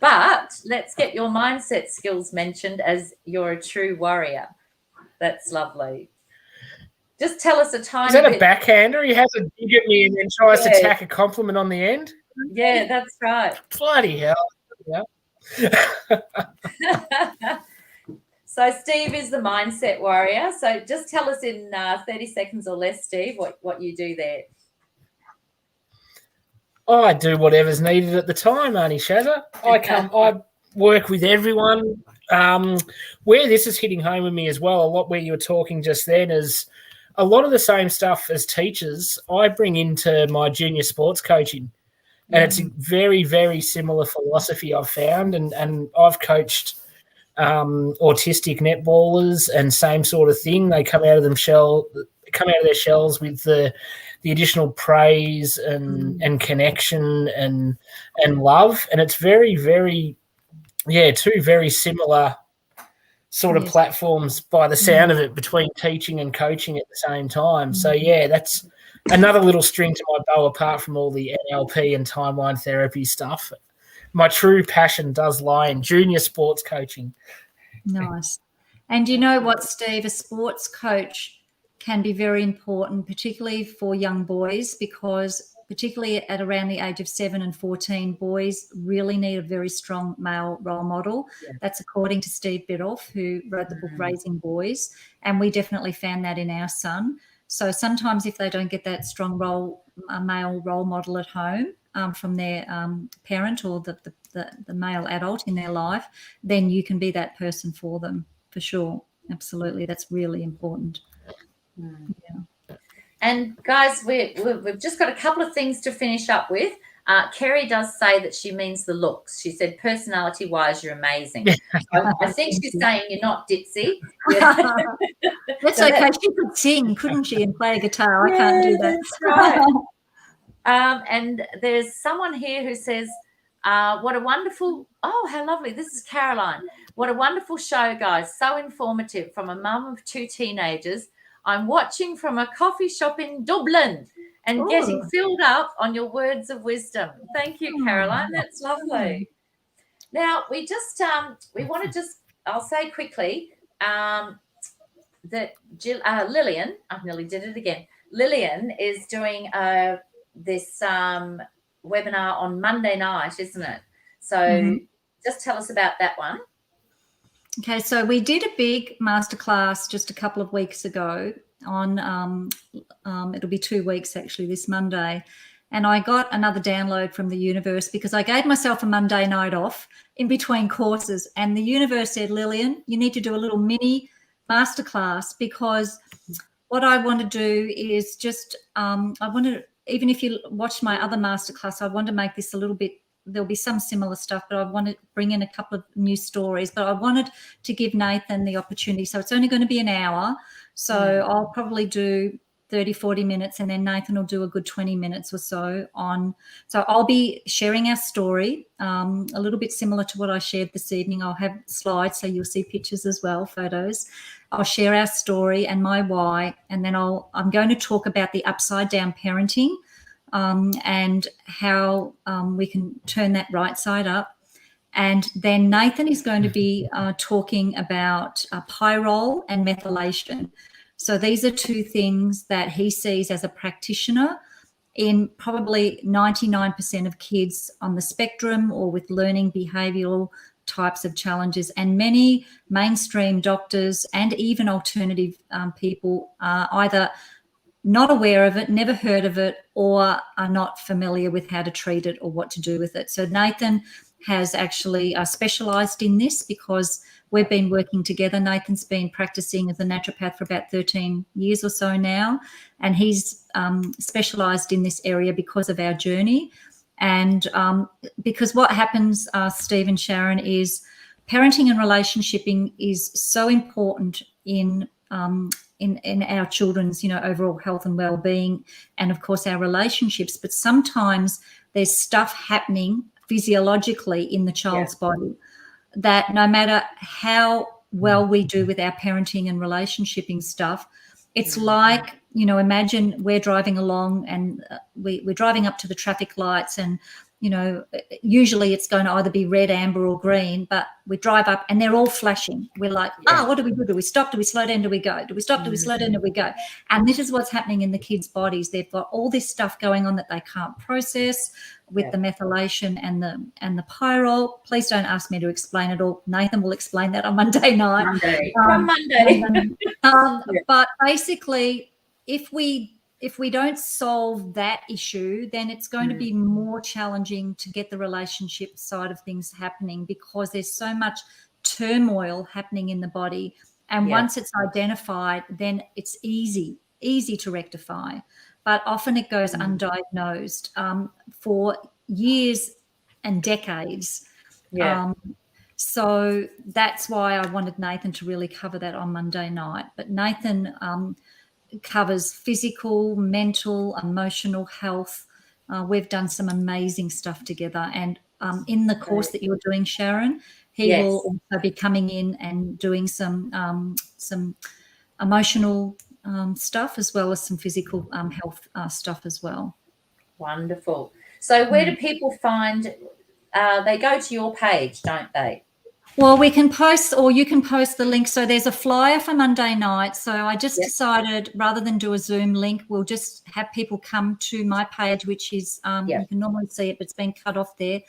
but let's get your mindset skills mentioned as you're a true warrior. That's lovely. Just tell us a tiny bit. Is that a backhander? He has a dig at me and then tries to tack a compliment on the end? Yeah, that's right. Bloody hell. Yeah. So Steve is the mindset warrior. So just tell us in 30 seconds or less, Steve, what you do there. I do whatever's needed at the time, Auntie Shazza. I work with everyone. Where this is hitting home with me as well, a lot where you were talking just then, is a lot of the same stuff as teachers I bring into my junior sports coaching. And it's a very, very similar philosophy I've found. And I've coached autistic netballers, and same sort of thing. They come out of their shells with the additional praise and connection and love. And it's very, very, two very similar sort of platforms by the sound of it, between teaching and coaching at the same time. So, that's another little string to my bow apart from all the NLP and timeline therapy stuff. My true passion does lie in junior sports coaching. Nice. And you know what, Steve, a sports coach can be very important, particularly for young boys, because particularly at around the age of 7 and 14, boys really need a very strong male role model. Yeah. That's according to Steve Biddulph, who wrote the book Raising Boys. And we definitely found that in our son. So sometimes if they don't get that strong male role model at home from their parent or the male adult in their life, then you can be that person for them, for sure. Absolutely. That's really important. Yeah. And guys, we've just got a couple of things to finish up with. Kerry does say that she means the looks. She said, personality-wise, you're amazing. I think she's saying you're not ditzy. That's okay. She could sing, couldn't she, and play a guitar? I can't do that. That's right. And there's someone here who says, what a wonderful, how lovely. This is Caroline. What a wonderful show, guys. So informative. From a mum of 2 teenagers, I'm watching from a coffee shop in Dublin and getting filled up on your words of wisdom. Thank you, Caroline. That's lovely. Now, we just we want to I'll say quickly that Lillian, I nearly did it again. Lillian is doing this webinar on Monday night, isn't it? So just tell us about that one. Okay, so we did a big masterclass just a couple of weeks ago on, it'll be 2 weeks actually, this Monday. And I got another download from the universe because I gave myself a Monday night off in between courses. And the universe said, Lillian, you need to do a little mini masterclass, because what I want to do is just, I want to, even if you watch my other masterclass, I want to make this a little bit there'll be some similar stuff, but I want to bring in a couple of new stories. But I wanted to give Nathan the opportunity. So it's only going to be an hour. So I'll probably do 30, 40 minutes, and then Nathan will do a good 20 minutes or so on. So I'll be sharing our story, a little bit similar to what I shared this evening. I'll have slides, so you'll see pictures as well, photos. I'll share our story and my why, and then I'm going to talk about the upside down parenting, and how we can turn that right side up. And then Nathan is going to be talking about Pyrol and Methylation. So these are two things that he sees as a practitioner in probably 99% of kids on the spectrum or with learning behavioural types of challenges. And many mainstream doctors and even alternative people are either not aware of it, never heard of it, or are not familiar with how to treat it or what to do with it. So Nathan has actually specialised in this because we've been working together. Nathan's been practicing as a naturopath for about 13 years or so now, and he's specialised in this area because of our journey. And because what happens, Steve and Sharon, is parenting and relationshiping is so important in our children's, overall health and well-being, and of course our relationships. But sometimes there's stuff happening physiologically in the child's body that no matter how well we do with our parenting and relationshiping stuff, it's like, imagine we're driving along and we're driving up to the traffic lights, and usually it's going to either be red, amber or green, but we drive up and they're all flashing. We're like, what do we do? Do we stop? Do we slow down? Do we go? Do we stop? Do we slow down? Do we go? And this is what's happening in the kids' bodies. They've got all this stuff going on that they can't process with the methylation and the pyrol. Please don't ask me to explain it all. Nathan will explain that on Monday night. Monday. But basically, if we don't solve that issue, then it's going to be more challenging to get the relationship side of things happening, because there's so much turmoil happening in the body. And once it's identified, then it's easy to rectify. But often it goes undiagnosed for years and decades. So that's why I wanted Nathan to really cover that on Monday night. But Nathan covers physical, mental, emotional health. We've done some amazing stuff together. And in the course that you're doing, Sharon, he will also be coming in and doing some emotional stuff, as well as some physical health stuff as well. Wonderful. So where do people find, they go to your page, don't they? Well, we can post, or you can post the link. So there's a flyer for Monday night. So I just decided, rather than do a Zoom link, we'll just have people come to my page, which is, you can normally see it, but it's been cut off there.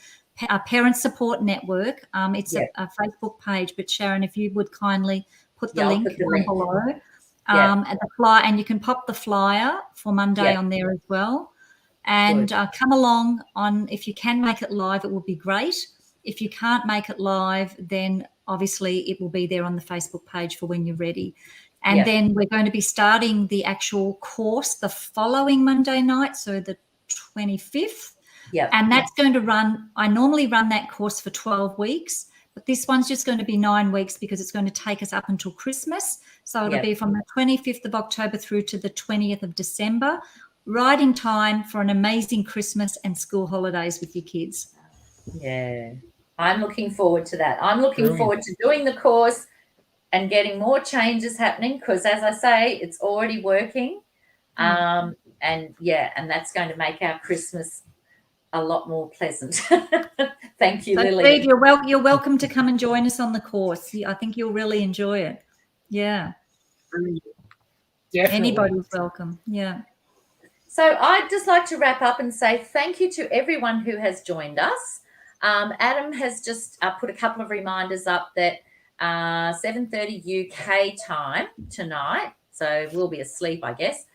Parent Support Network. It's a Facebook page, but Sharon, if you would kindly put the link below. And the flyer, and you can pop the flyer for Monday on there as well. And come along on, if you can make it live, it would be great. If you can't make it live, then obviously it will be there on the Facebook page for when you're ready. And then we're going to be starting the actual course the following Monday night, so the 25th. And that's going to run, I normally run that course for 12 weeks, but this one's just going to be 9 weeks because it's going to take us up until Christmas. So it'll be from the 25th of October through to the 20th of December, right in time for an amazing Christmas and school holidays with your kids. Yeah, I'm looking forward to that. I'm looking forward to doing the course and getting more changes happening, because, as I say, it's already working. And that's going to make our Christmas a lot more pleasant. Thank you, Lillian. Steve, you're welcome to come and join us on the course. I think you'll really enjoy it. Yeah. Definitely. Anybody's welcome. Yeah. So I'd just like to wrap up and say thank you to everyone who has joined us. Adam has just put a couple of reminders up that 7:30 UK time tonight, so we'll be asleep, I guess.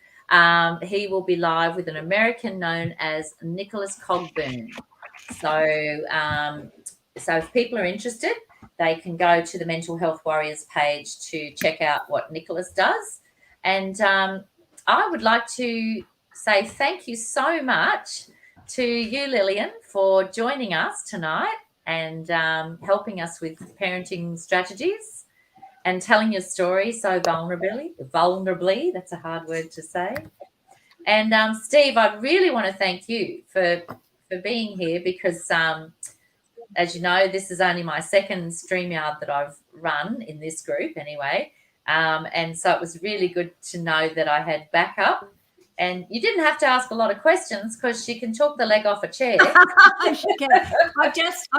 He will be live with an American known as Nicholas Cogburn. So if people are interested, they can go to the Mental Health Warriors page to check out what Nicholas does. And I would like to say thank you so much to you, Lillian, for joining us tonight and helping us with parenting strategies and telling your story so vulnerably. That's a hard word to say. And Steve, I really want to thank you for being here because, as you know, this is only my second StreamYard that I've run in this group anyway. And so it was really good to know that I had backup. And you didn't have to ask a lot of questions because she can talk the leg off a chair. I've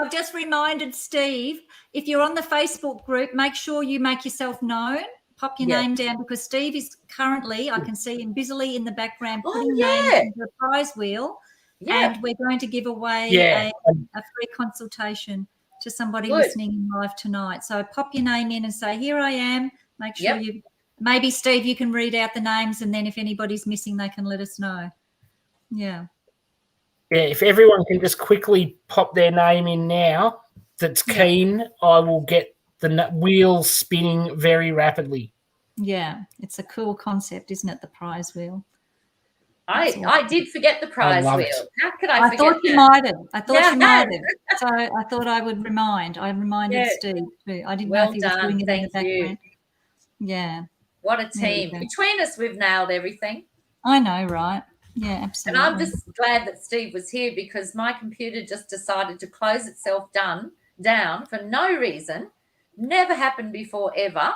just reminded Steve, if you're on the Facebook group, make sure you make yourself known. Pop your name down because Steve is currently, I can see him busily in the background putting names into the prize wheel. Yeah. And we're going to give away a free consultation to somebody listening live tonight. So pop your name in and say, here I am. Make sure you, maybe Steve, you can read out the names, and then if anybody's missing, they can let us know. Yeah. Yeah, if everyone can just quickly pop their name in now that's keen, I will get the wheel spinning very rapidly. Yeah, it's a cool concept, isn't it, the prize wheel? I did forget the prize wheel. How could I forget thought you might have. I thought you might have. So I thought I would remind. I reminded Steve too. I didn't know if he was doing it in the background. Yeah. What a team. Between us, we've nailed everything. I know, right? Yeah, absolutely. And I'm just glad that Steve was here because my computer just decided to close itself down for no reason. Never happened before, ever.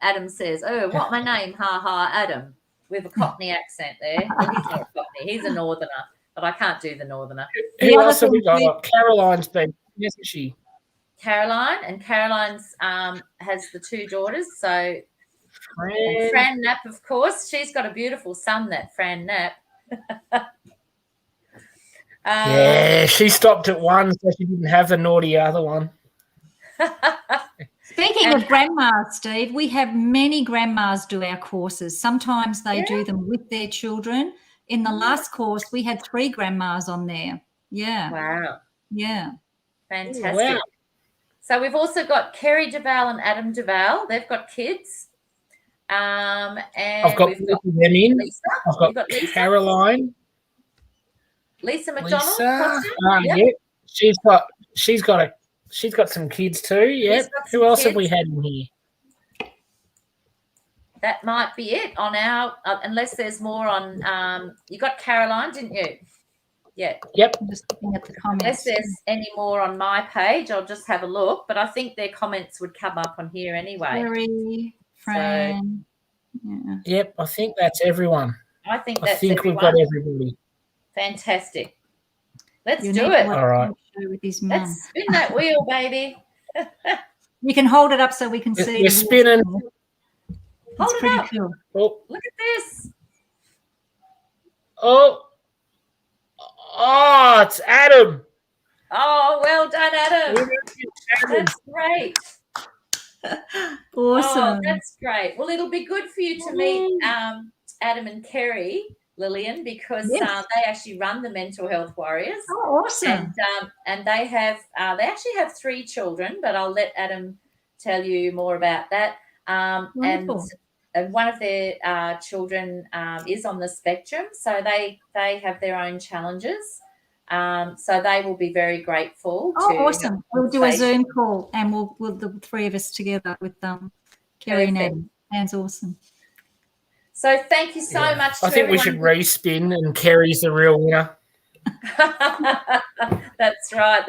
Adam says, what my name? Ha ha, Adam. With a Cockney accent there. Well, he's not a Cockney. He's a Northerner, but I can't do the Northerner. Who else have we got? Caroline's been, isn't she? Caroline's has the two daughters. So Fran Knapp, of course. She's got a beautiful son, that Fran Knapp. Yeah, she stopped at one, so she didn't have the naughty other one. Speaking of grandmas, Steve, we have many grandmas do our courses. Sometimes they do them with their children. In the last course, we had 3 grandmas on there. Yeah. Wow. Yeah. Fantastic. Wow. So we've also got Kerry Duval and Adam Duval. They've got kids. And I've got them in. Lisa. I've got Caroline. Lisa McDonald. Yeah. She's got some kids too. Yeah. Who else have we had in here? That might be it on our, unless there's more on. You got Caroline, didn't you? Yeah. Yep. I'm just looking at the comments. Unless there's any more on my page, I'll just have a look. But I think their comments would come up on here anyway. Terry, Fran. Yeah. Yep. I think that's everyone. I think that's everyone. We've got everybody. Fantastic. Let's do it. All right. With his mum. Let's spin that wheel, baby. You can hold it up so we can see. We're spinning. Hold it up. Cool. Oh. Look at this. Oh, it's Adam. Oh, well done, Adam. That's great. Awesome. Oh, that's great. Well, it'll be good for you to meet Adam and Kerry, Lillian, because they actually run the Mental Health Warriors. Oh, awesome. And they actually have 3 children, but I'll let Adam tell you more about that. And one of their children is on the spectrum, so they have their own challenges. So they will be very grateful. Awesome. We'll do a Zoom call and we'll the 3 of us together with Kerry and Adam. Sounds awesome. So thank you so much. I think we should respin and Kerry's the real winner. That's right.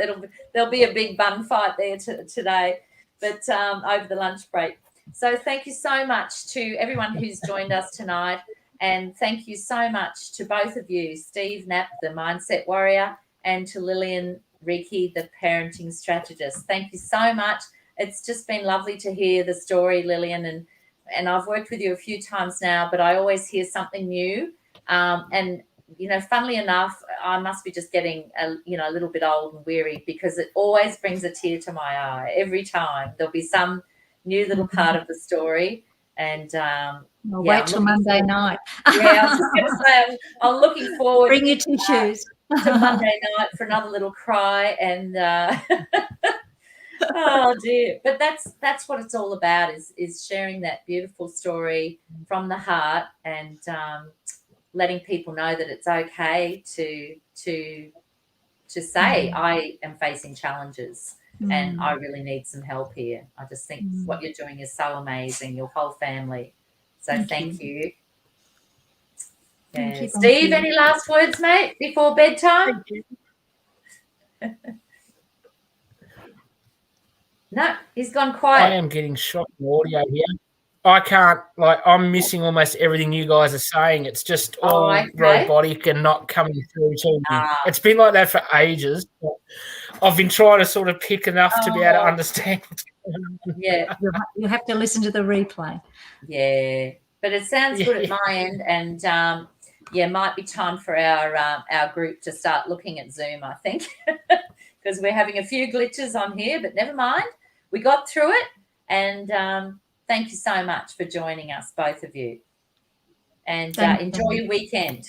There'll be a big bun fight there today, but over the lunch break. So thank you so much to everyone who's joined us tonight. And thank you so much to both of you, Steve Knapp, the Mindset Warrior, and to Lillian Reekie, the Parenting Strategist. Thank you so much. It's just been lovely to hear the story, Lillian, and I've worked with you a few times now, but I always hear something new. And, funnily enough, I must be just getting, a little bit old and weary because it always brings a tear to my eye every time. There'll be some new little part of the story. And wait till Monday night. Yeah, I was going to say I'm looking forward. Bring your tissues to Monday night for another little cry and oh dear. But that's what it's all about is sharing that beautiful story from the heart and letting people know that it's okay to say, I am facing challenges and I really need some help here. I just think what you're doing is so amazing, your whole family. So thank you. Thank you. Steve, any last words, mate, before bedtime? No, he's gone quiet. I am getting shocking audio here. I can't, I'm missing almost everything you guys are saying. It's just all robotic and not coming through to me. It's been like that for ages. I've been trying to sort of pick enough to be able to understand what's going on. Yeah. You'll have to listen to the replay. Yeah. But it sounds good at my end. And, might be time for our group to start looking at Zoom, I think, because we're having a few glitches on here, but never mind. We got through it. And thank you so much for joining us, both of you. And enjoy your weekend.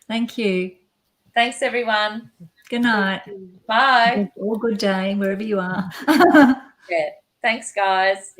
Thank you. Thanks, everyone. Good night. Bye. All good day, wherever you are. Thanks, guys.